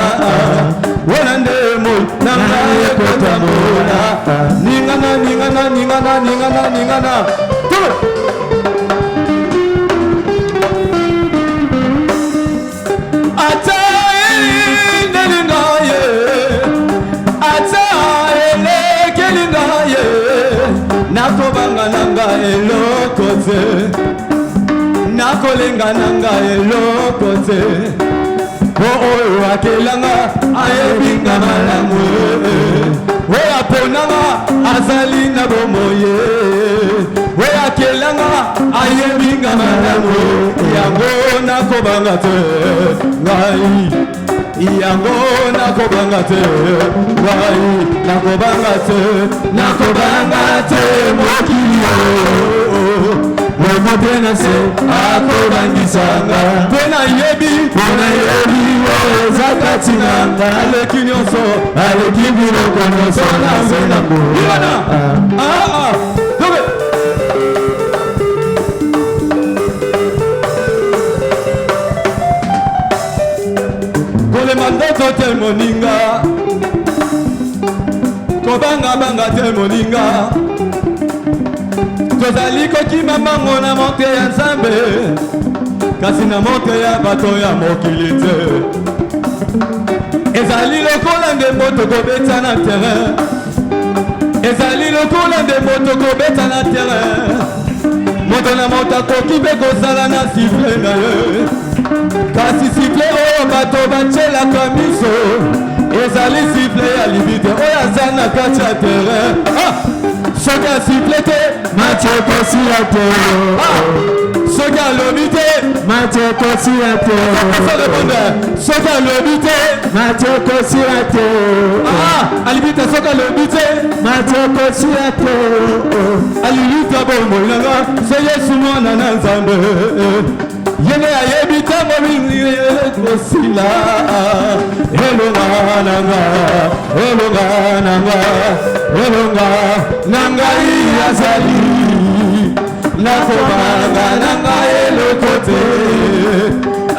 wana ndemo nangai ekotambola ningana ata nelingaye ata elekelingaye nakobanga nanga eloko te nakolenga nanga eloko te oyo akelanga ayebinga malamu oyo aponanga azali na bomoye oyo akelanga ayebinga malamu yango nakobanga te ngai yango nakobanga te ngai nakobanga te mokili Mwana pena se akobangisanga Pena yebi Zakati nanga Aleki nyonso Aleki biloko nyonso Nazena Ibana Dobe Kole mandoto tel moninga Kobanga tel moninga tozali kokima mango na monte ya nzambe kasi na monte ya bato ya mokili te ezali lokola ndembo tokobeta na terrain ezali lokola ndembo tokobeta na terrain moto na moto akoki mpe kozala na sifle na ye kasi sifle oyo bato batielaka miso ezali sifle ya libite oyo aza na kati ya terrain soki asifle te Mathieu kosila te soki alobi te Mathieu kosila te soki alobi te Mathieu kosila te alibita soki alobi te Mathieu kosila te alilita bomoi nanga se Yesu mwana na Nzambe yene ayebi ntango mingi kosila elonga nanga elonga nanga elonga nangai azali nakobanga nanga eloko te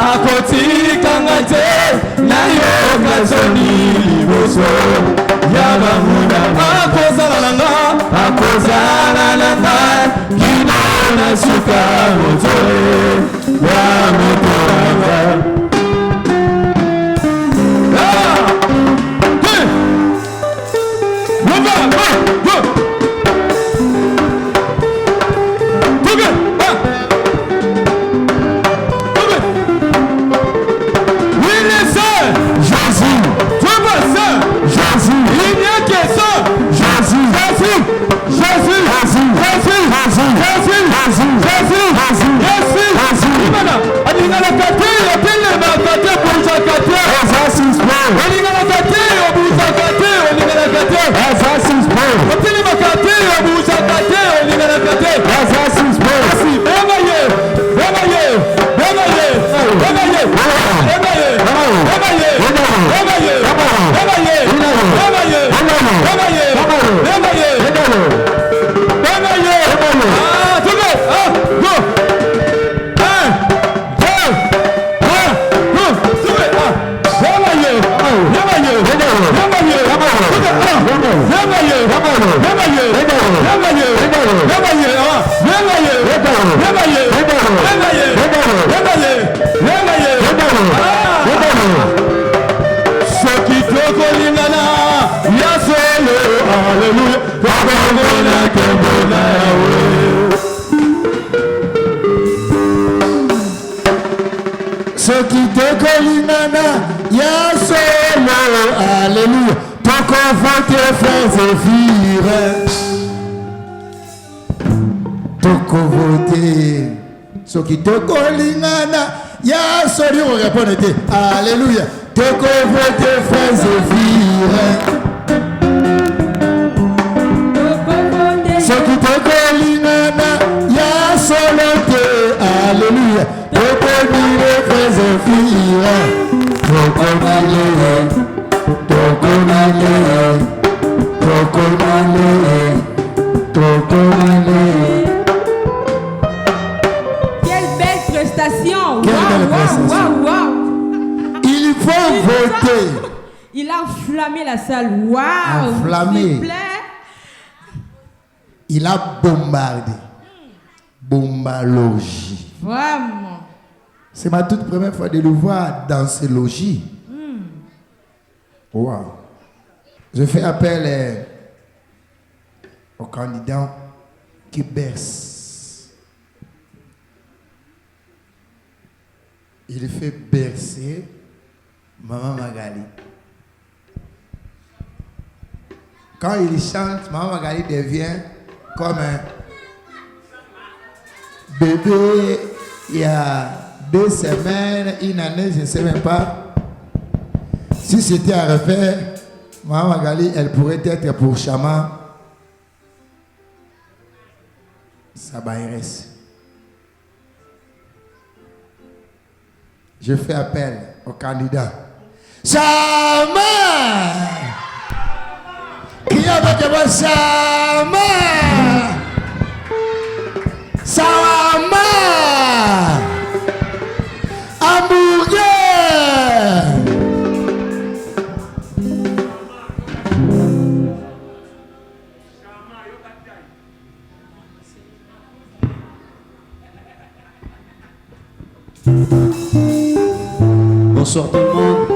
akotikanga te nayoka soni liboso ya bamuna akozala nanga kino na suka motole ya motoranga soki tokolingana ya soli répondre te alléluia tokovote frères et filles soki tokolingana ya solo te alléluia tokomile frères et filles tokomile. Wow. Il faut voter. Il a enflammé la salle. Waouh. Enflammé. S'il vous plaît. Il a bombardé. Bombalogie. Vraiment. C'est ma toute première fois de le voir dans ces logis. Wow. Je fais appel aux candidats qui bercent. Il fait bercer Maman Magali. Quand il chante, Maman Magali devient comme un bébé il y a 2 semaines, une année, je ne sais même pas. Si c'était à refaire, Maman Magali, elle pourrait être pour Chama Sabaïres. Je fais appel aux candidats. Chama! Qui a moi Chama? Chama! Hamburger! Bonsoir tout le monde.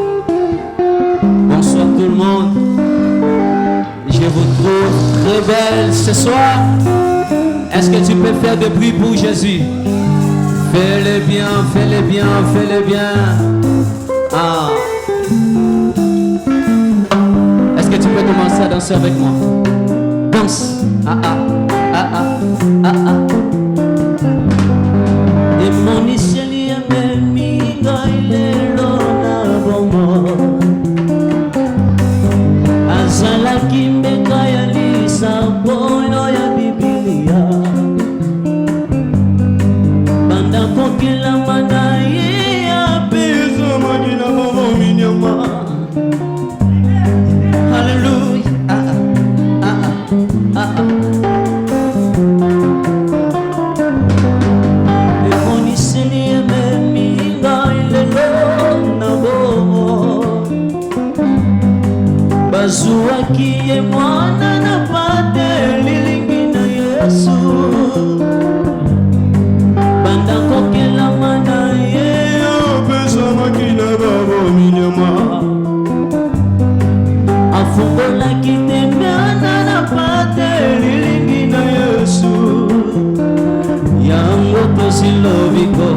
Bonsoir tout le monde. Je vous trouve très belle ce soir. Est-ce que tu peux faire de bruit pour Jésus? Fais-le bien, fais-le bien, fais-le bien. Ah. Est-ce que tu peux commencer à danser avec moi? Danse. Ah ah, ah ah, ah ah. Et mon ici, même il est là, azalaki mbeka ya lisabono ya bibilia banda kokelama na ye apesa makila mama minyama. Hallelujah. Ah ah ah ah. Emoniseli ememinga ilelo na bomo bazuaki ye mwana na pate lilingi na Yesu banda kokelama na ye apesa makila babo minyama afungolaki tembeana na pate lilingi na Yesu yango tosilobiko.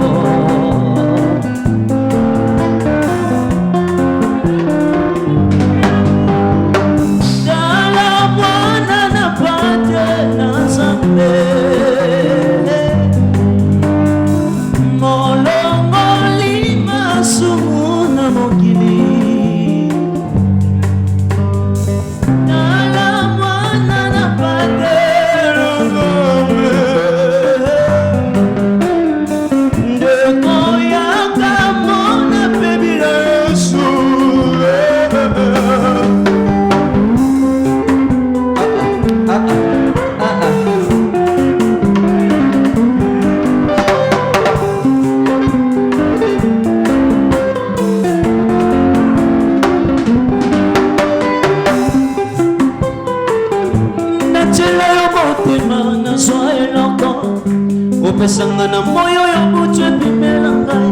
Opesanga na moyo yo butu epimela ngai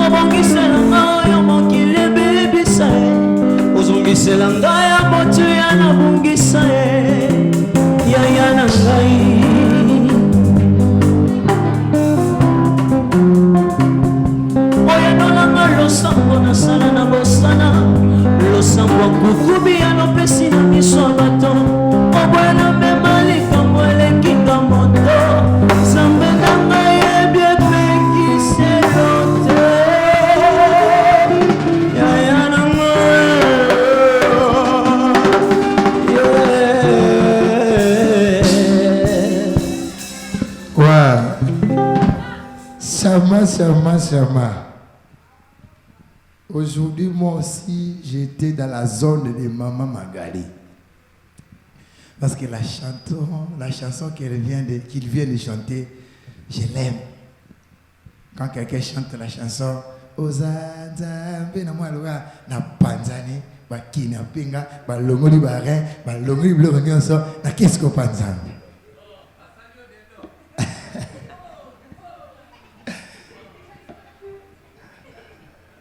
obongisela ngai yo mokili ebebisa ye ozongisela ngai ya motu ya nabungisa ye yaya na ngai oyanolanga losambo nasala na bosana losambo kukubi ya nopesi na miso ya bato oboyana mema likambo elekinga moto zambe na ngai ebiepekise lote yaya na ngai Wow. Sama. Aujourd'hui, moi aussi, j'étais dans la zone de Maman Magali. Parce que la chanson qu'il vient de chanter, je l'aime. Quand quelqu'un chante la chanson, Ozazambe na mwalwa na panzani, ba kina pinga, ba longoli ba ren, ba longoli blongo nyonso, na qu'est-ce qu'on panzani?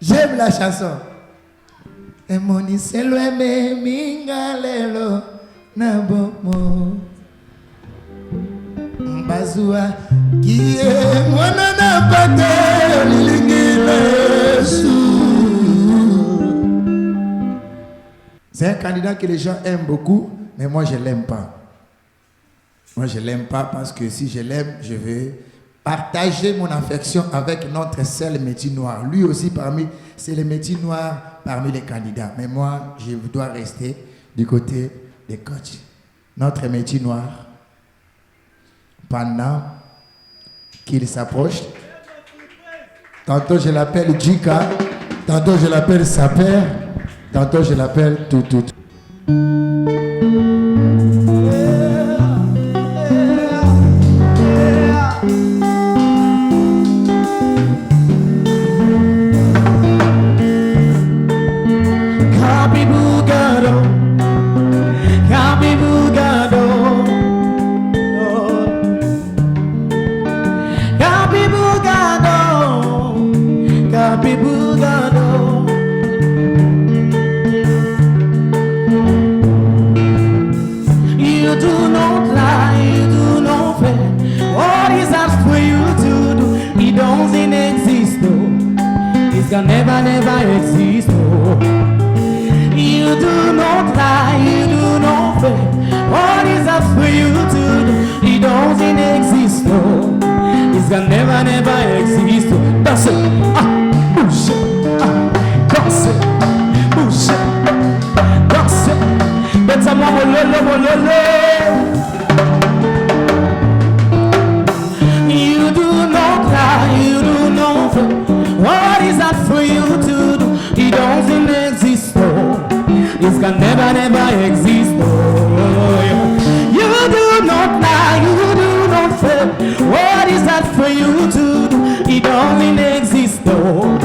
J'aime la chanson. Et mon iselo eme mingalelo na bomo. Mbazua kie mwana na pate lilingi Yesu. C'est un candidat que les gens aiment beaucoup, mais moi je l'aime pas. Moi je l'aime pas parce que si je l'aime, je vais partager mon affection avec notre seul métier noir. Lui aussi c'est le métier noir parmi les candidats. Mais moi, je dois rester du côté des coachs. Notre métier noir, pendant qu'il s'approche, tantôt je l'appelle Jika, tantôt je l'appelle Saper, tantôt je l'appelle Toutout. can never exist. Oh. You do not lie, you do not fail. What is that for you to do? It doesn't exist. Oh. It can never exist. Oh. That's it. Push it. That's it. Push it. That's it. That's a mama. You do not lie, you do not fail. What is that for you to do? It doesn't exist, oh. It can never exist, oh. You do not lie, you do not fail. What is that for you to do? It doesn't exist, oh.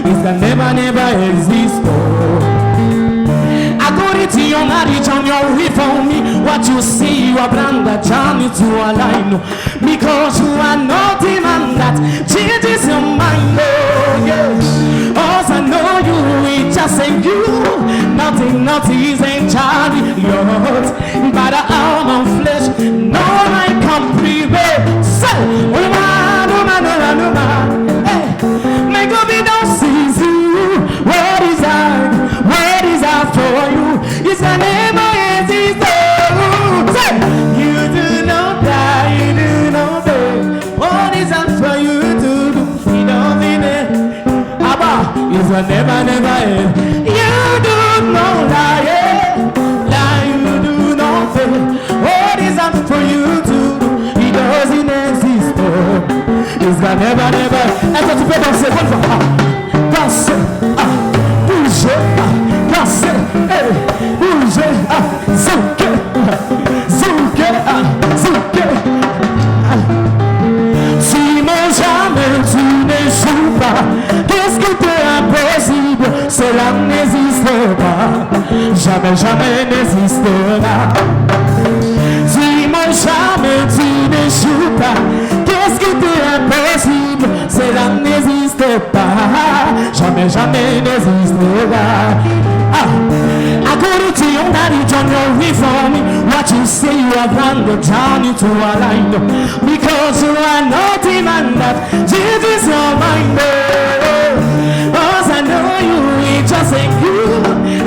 It can never exist, oh. According to your marriage on your way for me, what you see, you are brand that journey to align. Because you are not the man that changes your mind, oh yeah. All I know you, it just ain't you. Nothing is in charge, yours. By the arm of flesh, no man can prevail. Say, oh man, oh man, oh man, oh man. Hey, make up me don't seize you. What is that for you? It's a name of exist. Say, you do not die, you do not die. What is that for you to do? You don't need it. Abba, it's a never end. You do not lie, lie, you do not fail. What is that for you to do? It doesn't exist. It's a never. Est-ce que tu peux danser? Bonne fois. Danser, bouger, danser, bouger, zouker, zouker, zouker. Simon, jamais tu n'échoues pas. Qu'est-ce qui t'est impossible? Cela n'existe pas. Jamais n'existera. Simon, jamais tu n'échoues pas. Qu'est-ce qui t'est impossible? Cela n'existe pas. Jamais n'existera. According to your marriage on your way for me, what you say you have run the journey to align. Because you are not the man that changes your mind. Cause I know you, it just ain't you.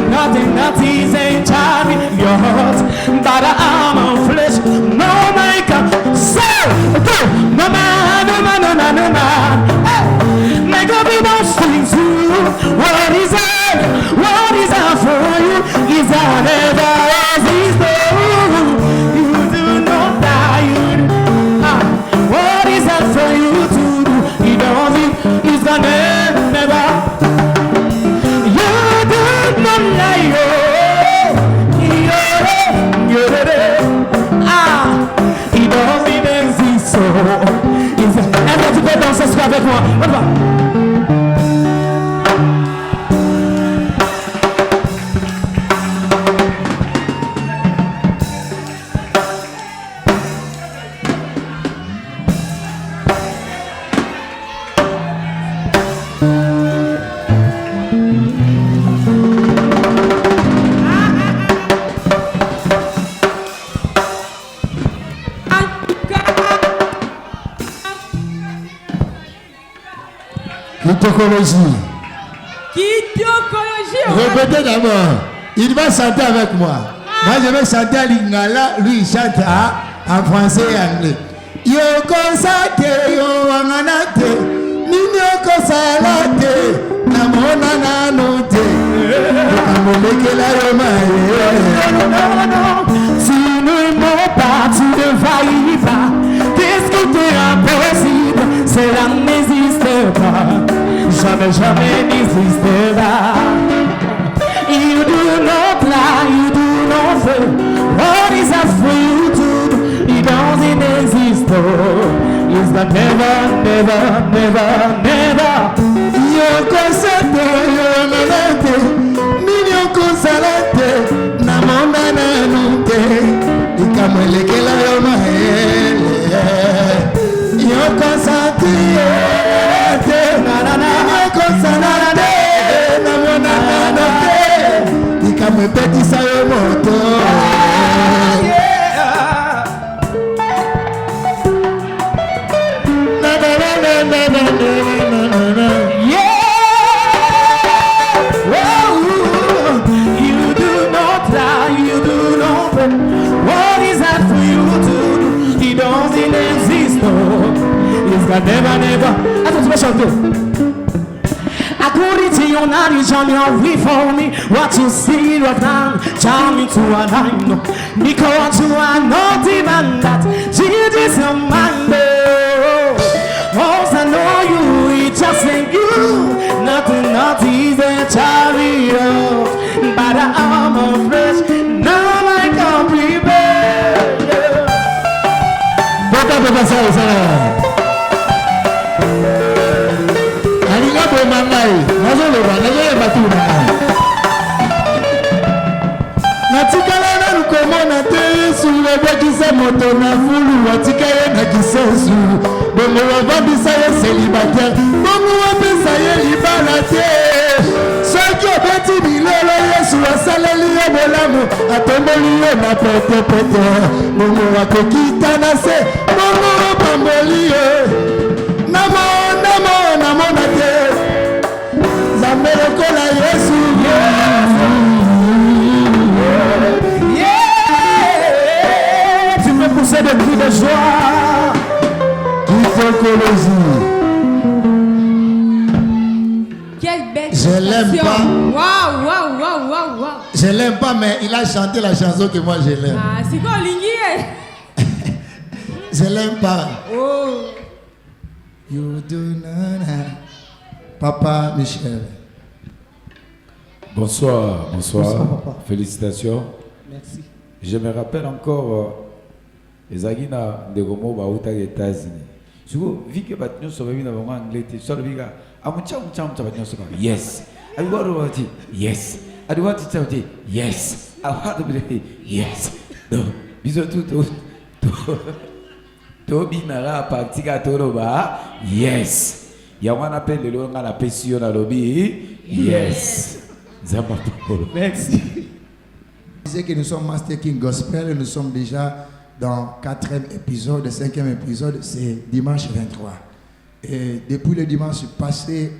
Nothing is in charge. Your heart by the arm of flesh. No man can say, no man, no man, no man, no man. Hey, make up in those things you. What is that? What is that for you? Is that never exist? You do not die. What is that for you to do? It doesn't. It's that never. You do not lie. It doesn't exist. So, est-ce que tu peux danser ce soir avec moi? On va. Kitokologie. Répétez d'abord. Il va chanter avec moi. Moi, je vais chanter à lingala. Lui, il chante en français et anglais. Yo konsate, yo wanganate. Nini kosalate. Namona nanote. Kamolekela yo mae. Tu ne mens pas, tu ne faillis pas. Qu'est-ce qui t'est impossible? Cela n'existe pas. Jamais n'existera. You do not lie, you do not fail. What is that for you to do? It doesn't exist. It's the never. Yo konsate, yo melete. Nini kosalate. Namona nanute. Ikamwelekela yo mahele. Yo konsate, me petit sa yo moto. According your knowledge on your way for me, what you see right now, tell me to what I know. Because you are not demand that Jesus is a man. Once I know you, it just ain't you. Nothing, not easy, chariot. But I'm a flesh, now I can prepare. Papa, Mangai, natikala na lukomona te Yesu wabakisa moto na fulu watika ye na kisensu bongo wabambisa ye célibataire bongo wapesa ye libala te soki obeti bilolo Yesu asaleli yo bolamu atomboli yo na petepete bongo wakokita na se bongo wapamboli ye namona te Zambe lokola Yesu Tu me poussais de cris de joie. Quelle belle Je l'aime chanson. pas. Waouh. Je l'aime pas, mais il a chanté la chanson que moi je l'aime. Ah, c'est quoi Lingui? Je l'aime pas. Oh. You do not have. Papa Michel. Bonsoir. papa. Félicitations. Merci. Je me rappelle encore Ezagina de Gomo Bauta aux États-Unis. Sugo, vu que Batno soit venu dans anglais, tu sors le biga. Amucha Batno soit yes. I want to yes. I want to tell you yes. I want to believe yes. Donc, bisous tout. Tobi nara partika toroba yes. Yawana appelle le longa la pression à lobby yes. Merci. Je disais que nous sommes Master King Gospel, nous sommes déjà dans 4e épisode, 5e épisode, c'est dimanche 23. Et depuis le dimanche passé,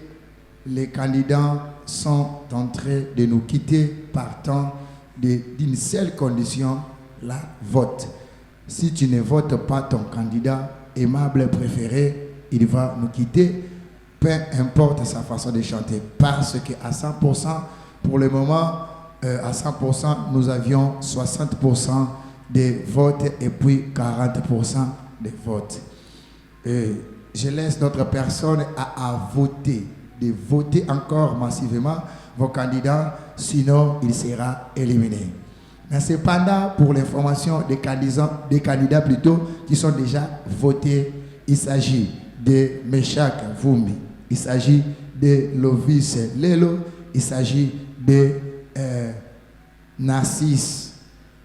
les candidats sont en train de nous quitter partant d'une seule condition, la vote. Si tu ne votes pas ton candidat aimable préféré, il va nous quitter, peu importe sa façon de chanter. Parce qu'à 100%, pour le moment, à 100%, nous avions 60% des votes et puis 40% des votes. Je laisse d'autres personnes à voter, de voter encore massivement vos candidats, sinon il sera éliminé. Mais cependant, pour l'information des candidats plutôt qui sont déjà votés, il s'agit de Meshak Vumbi, il s'agit de Lovis Lelo, il s'agit de Narcisse.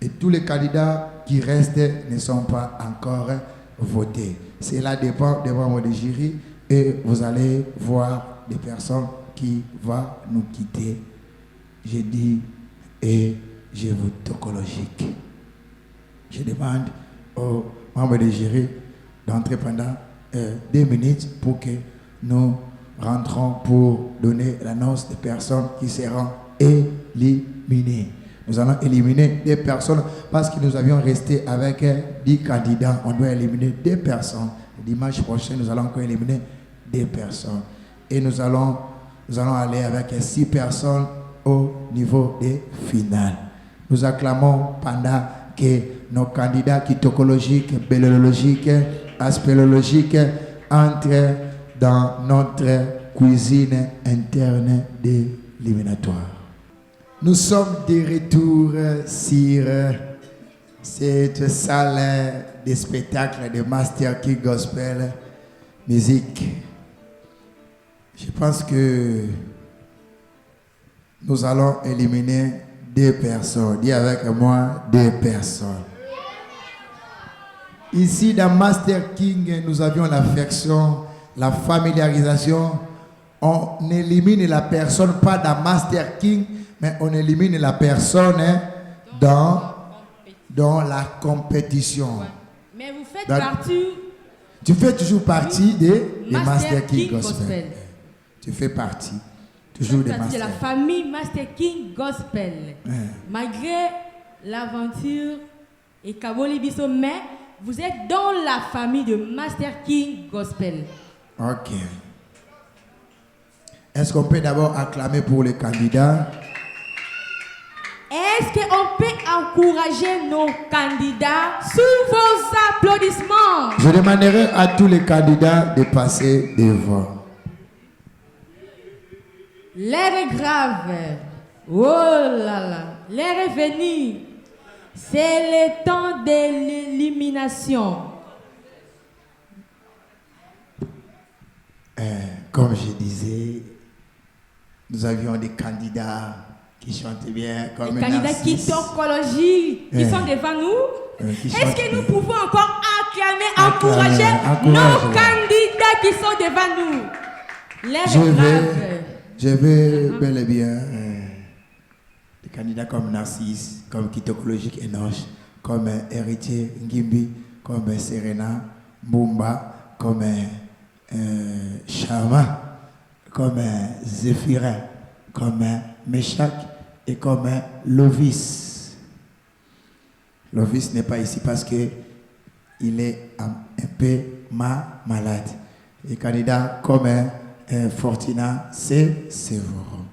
Et tous les candidats qui restent ne sont pas encore votés. Cela dépend des membres du jury et vous allez voir des personnes qui vont nous quitter. Je dis et je vous tocologique. Je demande aux membres du jury d'entrer pendant 2 minutes pour que nous rentrons pour donner l'annonce des personnes qui seront éliminées. Nous allons éliminer des personnes parce que nous avions resté avec 10 candidats. On doit éliminer 2 personnes. Dimanche prochain, nous allons encore éliminer 2 personnes. Et nous allons aller avec 6 personnes au niveau des finales. Nous acclamons pendant que nos candidats kytologiques, bellologiques, aspélologiques entrent dans notre cuisine interne d'éliminatoire. Nous sommes de retour sur cette salle de spectacle de Master King Gospel Musique. Je pense que nous allons éliminer 2 personnes. Dis avec moi, 2 personnes. Ici, dans Master King, nous avions l'affection, la familiarisation. On élimine la personne, pas dans Master King, mais on élimine la personne dans la compétition. Mais vous faites partie. Tu fais toujours partie de Master King Gospel. Tu fais partie toujours de la famille Master King Gospel. Malgré l'aventure et Kaboli Bisso, mais vous êtes dans la famille de Master King Gospel. Ok. Est-ce qu'on peut d'abord acclamer pour les candidats? Est-ce qu'on peut encourager nos candidats sous vos applaudissements? Je demanderai à tous les candidats de passer devant. L'air est grave. Oh là là. L'air est venu. C'est le temps de l'élimination. Comme je disais, nous avions des candidats qui chantaient bien, comme les candidats qui sont devant nous. Est-ce que nous pouvons encore encourager nos candidats qui sont devant nous? L'air est grave. Je vais bel et bien des candidats comme Narcisse, comme Kitokologique Enoch, comme Héritier Ngimbi, comme Serena Mbumba, comme Chama, comme Zéphirin, comme Meshach et comme Lovis. Lovis n'est pas ici parce que il est un peu malade. Les candidats comme Fortina, c'est Sévoro.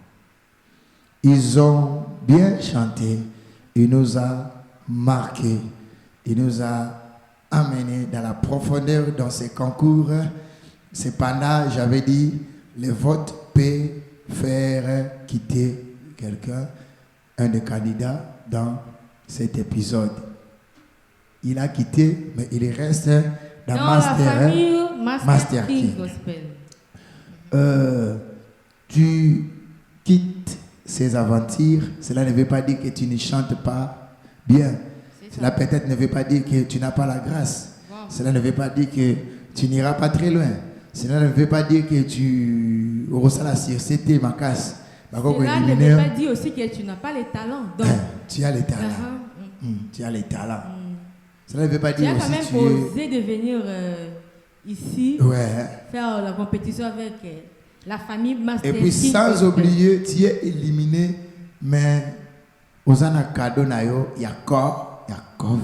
Ils ont bien chanté. Il nous a marqué. Il nous a amené dans la profondeur dans ces concours. Cependant, j'avais dit, le vote peut faire quitter quelqu'un, un des candidats dans cet épisode. Il a quitté, mais il reste dans Master King. Tu quittes ces aventures, cela ne veut pas dire que tu ne chantes pas bien. Cela peut-être ne veut pas dire que tu n'as pas la grâce. Wow. Cela ne veut pas dire que tu n'iras pas très loin. Cela ne veut pas dire que tu auras la c'était ma casse. Cela ne veut pas dire aussi que tu n'as pas les talents. Donc. Tu as les talents. Tu as les talents. Cela ne veut pas dire aussi que tu as quand même osé de venir ici, faire la compétition avec la famille Master King. Et puis sans oublier, tu es éliminé, mais aux ana cadeau nayo, il y a corps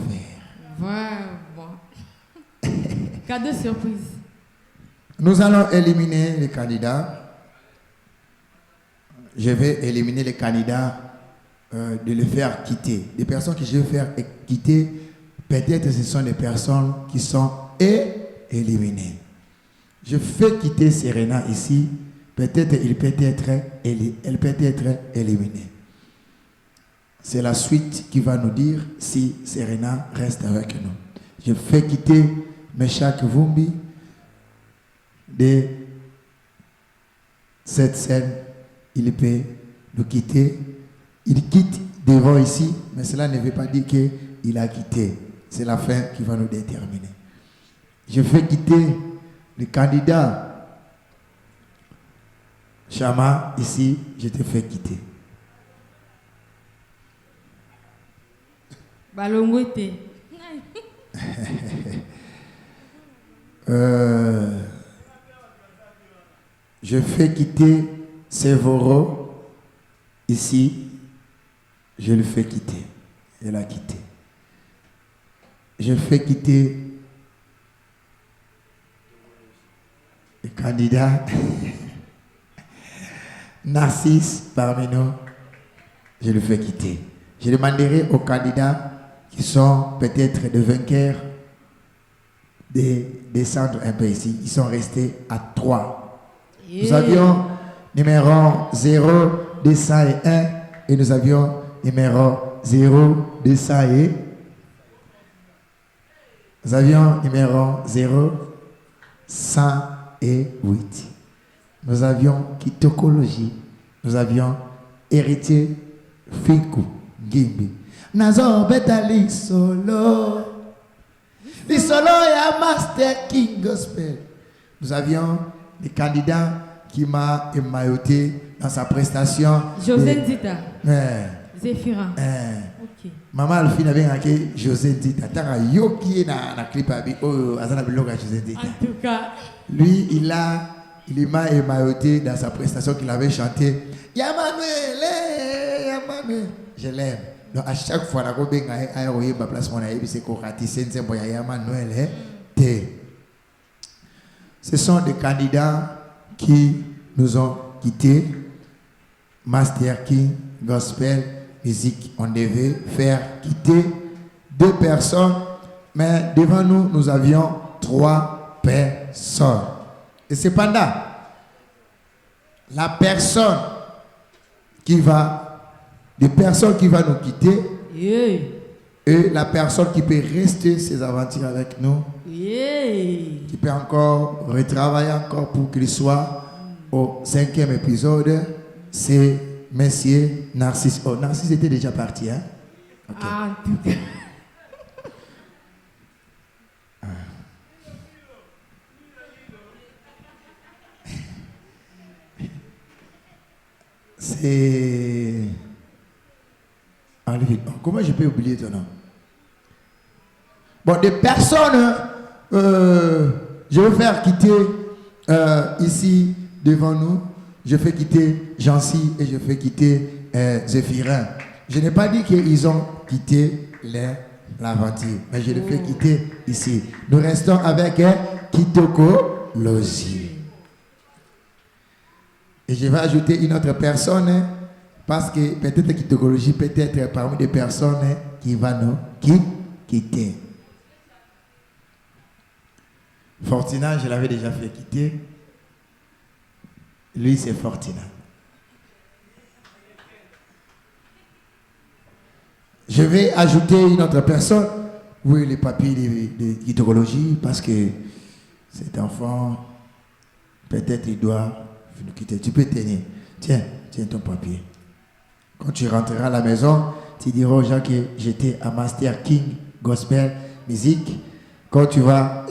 vert. Bon. Cadeau surprise. Nous allons éliminer les candidats. Je vais éliminer les candidats, de les faire quitter. Les personnes que je vais faire quitter, peut-être ce sont des personnes qui sont éliminées. Je fais quitter Serena ici. Peut-être elle peut être éliminée. C'est la suite qui va nous dire si Serena reste avec nous. Je fais quitter Meshach Vumbi de cette scène. Il peut nous quitter. Il quitte devant ici, mais cela ne veut pas dire qu'il a quitté. C'est la fin qui va nous déterminer. Je fais quitter le candidat Chama, ici, je te fais quitter. Balongwete. Je fais quitter Sévoro. Ici, je le fais quitter. Elle a quitté. Je fais quitter le candidat Narcisse parmi nous. Je le fais quitter. Je demanderai aux candidats qui sont peut-être des vainqueurs de descendre un peu ici. Ils sont restés à 3. Nous avions numéro 0, 201 et nous avions numéro 0, 201. Nous avions numéro 0, 108. Nous avions Kitokologie. Nous avions Héritier Fiku Ngimbi. Nazo betali solo. Les solo ya Master King Gospel. Nous avions des candidats qui m'a émailloté dans sa prestation. José Ndita. Zéphirin. Ok. Maman Alphine avait marqué José Ndita. Tara yoki na clip abi oh azana biloga José Ndita. En tout cas, lui il m'a émailloté dans sa prestation qu'il avait chanté. Yamanuel, Yamanuel. Je l'aime. Donc à chaque fois, la robe a envoyé ma place, on a eu c'est Korati, c'est Yamanuel. Ce sont des candidats qui nous ont quitter Master King Gospel Music. On devait faire quitter 2 personnes, mais devant nous, nous avions 3 personnes. Et cependant, la personne qui va nous quitter, et la personne qui peut rester ses aventures avec nous, qui peut encore retravailler encore pour qu'il soit au 5e épisode, c'est Monsieur Narcisse. Oh, Narcisse était déjà parti, hein? Okay. Ah, en tout cas. C'est... Comment je peux oublier ton nom? Bon, des personnes, je vais faire quitter ici devant nous. Je fais quitter Jancy et je fais quitter Zéphirin. Je n'ai pas dit qu'ils ont quitté l'aventure, mais je les fais quitter ici. Nous restons avec Kitoko Lozi. Et je vais ajouter une autre personne, parce que peut-être Kitokologie peut être parmi des personnes qui vont nous quitter. Fortina, je l'avais déjà fait quitter. Lui, c'est Fortina. Je vais ajouter une autre personne. Oui, les papiers de Kitokologie, parce que cet enfant, peut-être il doit nous quitter. Tu peux tenir. Tiens ton papier. Quand tu rentreras à la maison, tu diras aux gens que j'étais à Master King Gospel Music. Quand tu vas,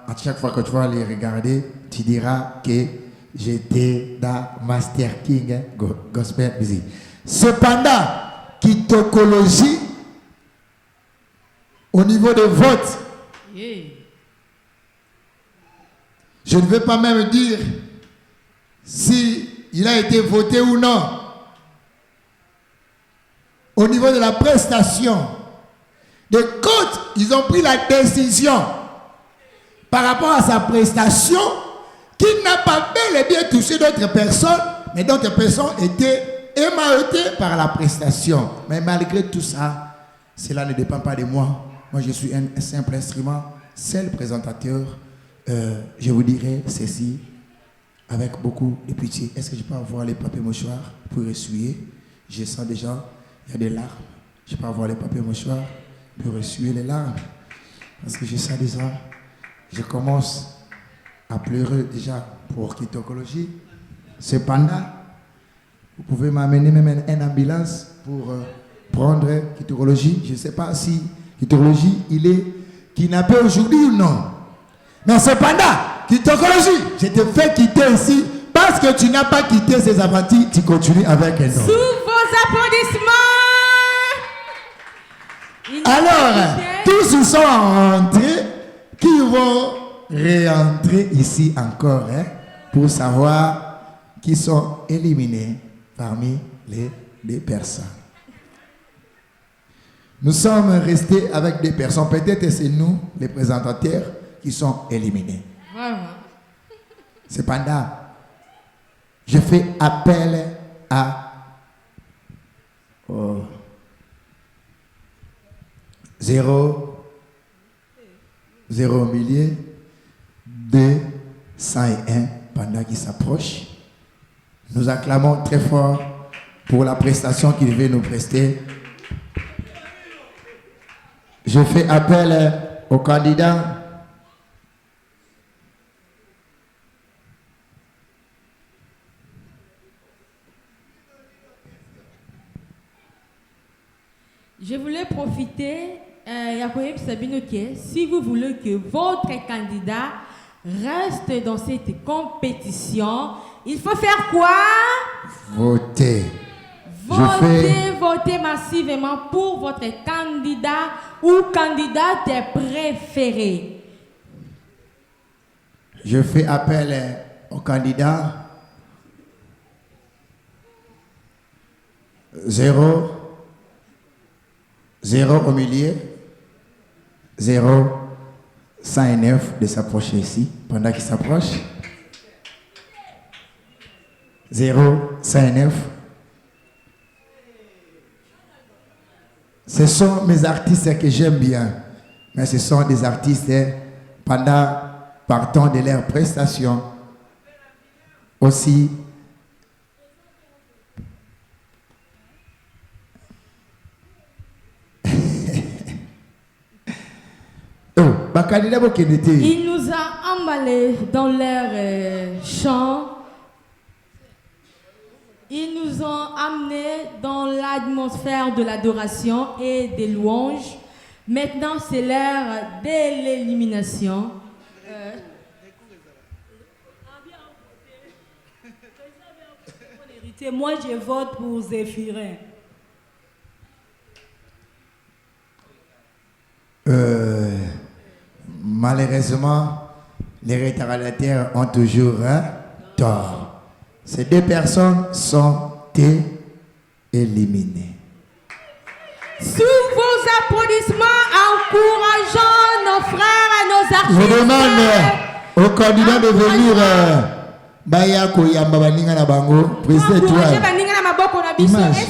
à chaque fois que tu vas les regarder, tu diras que j'étais dans Master King Gospel Music. Cependant, Kitokologie, au niveau de vote, je ne veux pas même dire si il a été voté ou non. Au niveau de la prestation, les coachs, ils ont pris la décision par rapport à sa prestation qu'il n'a pas bel et bien touché d'autres personnes, mais d'autres personnes étaient émaillotées par la prestation. Mais malgré tout ça, cela ne dépend pas de moi. Moi, je suis un simple instrument, seul présentateur. Je vous dirai ceci avec beaucoup de pitié. Est-ce que je peux avoir les papiers mouchoirs pour essuyer? Je sens déjà, il y a des larmes. Je peux avoir les papiers mouchoirs pour essuyer les larmes. Parce que je sens déjà, je commence à pleurer déjà pour Kitokologie. Cependant, vous pouvez m'amener même une ambulance pour prendre Kitokologie. Je ne sais pas si Kitokologie, il est kidnappé aujourd'hui ou non. Mais cependant, Kitokologie, je te fais quitter ici parce que tu n'as pas quitté ces aventures, tu continues avec un homme. Sous vos applaudissements. Alors, tous ils sont rentrés, qui vont réentrer ici encore, pour savoir qui sont éliminés parmi les 2 personnes. Nous sommes restés avec 2 personnes, peut-être c'est nous, les présentateurs, qui sont éliminés. Vraiment. Cependant, je fais appel à 0 au milieu, 201 pendant qu'il s'approche. Nous acclamons très fort pour la prestation qu'il veut nous prester. Je fais appel aux candidats. Je voulais profiter, Yakoyem Sabinoke, si vous voulez que votre candidat reste dans cette compétition, il faut faire quoi? Voter. Votez massivement pour votre candidat ou candidate préférée. Je fais appel aux candidats. 0 au milieu, 0, 109 de s'approcher ici. Pendant qu'il s'approche, 059. Ce sont mes artistes que j'aime bien, mais ce sont des artistes partant de leurs prestations aussi. Il nous a emballés dans leur chant. Ils nous ont amenés dans l'atmosphère de l'adoration et des louanges. Maintenant, c'est l'heure de l'élimination. Moi, je vote pour Zéphirin. Malheureusement, les retardataires ont toujours tort. Ces deux personnes sont éliminées. Sous vos applaudissements, encourageons nos frères et nos artistes. Je demande aux candidats de venir. Est-ce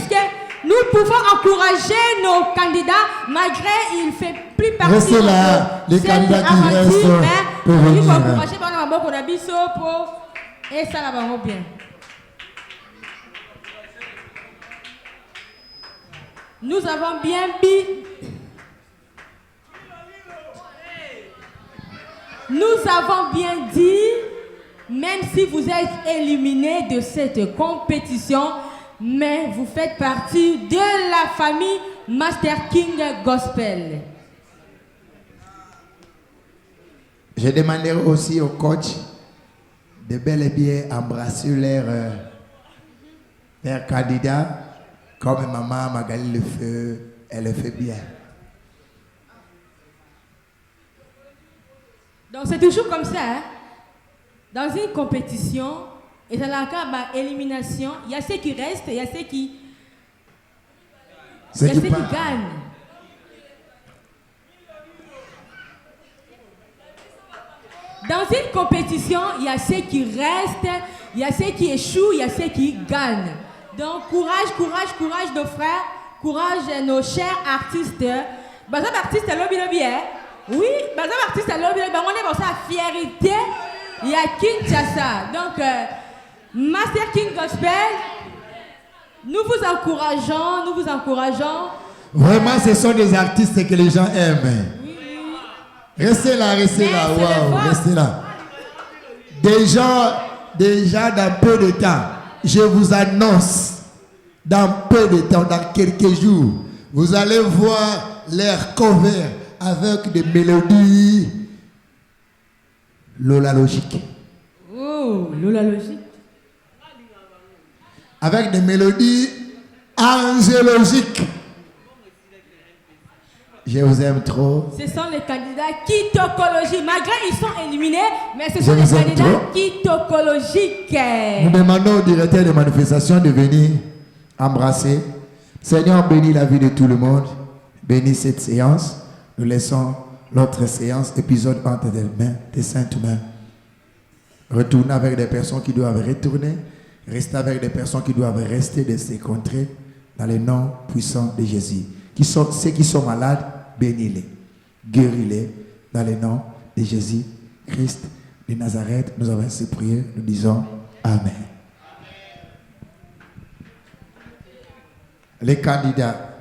que nous pouvons encourager nos candidats malgré il fait plus partie Restez là, les candidats qui restent peuvent venir. Il faut encourager et ça va bien. Nous avons bien dit. Nous avons bien dit, même si vous êtes éliminés de cette compétition, mais vous faites partie de la famille Master King Gospel. Je demanderai aussi au coach de bel et bien embrasser leurs candidats, comme maman Magali le fait, elle le fait bien. Donc c'est toujours comme ça, hein? Dans une compétition, et dans la cas d'élimination, il y a ceux qui restent, il y a ceux qui gagnent. Dans une compétition, il y a ceux qui restent, il y a ceux qui échouent, il y a ceux qui gagnent. Donc courage, courage, courage nos frères, courage nos chers artistes. Bazab artiste lobby lobby, hein? Oui, bazab artiste lobby lobby, on est dans sa fierté. Il y a Kinshasa. Donc Master King Gospel, nous vous encourageons. Vraiment, ce sont des artistes que les gens aiment. Oui. Restez là, wow, restez là. Déjà dans peu de temps, je vous annonce, dans peu de temps, dans quelques jours, vous allez voir leur cover avec des mélodies Lola Logique. Oh, Lola Logique. Avec des mélodies angélogiques. Je vous aime trop. Ce sont les candidats kitokologiques. Malgré ils sont éliminés, mais ce sont les candidats kitokologiques. Nous demandons au directeur de manifestation de venir embrasser. Seigneur, bénis la vie de tout le monde. Bénis cette séance. Nous laissons l'autre séance, épisode entre tes mains, tes saintes mains. Retourne avec des personnes qui doivent retourner. Reste avec des personnes qui doivent rester de ces contrées dans le nom puissant de Jésus. Ceux qui sont malades, bénis-les, guéris-les dans le nom de Jésus Christ de Nazareth. Nous avons ainsi prié, nous disons Amen. Les candidats.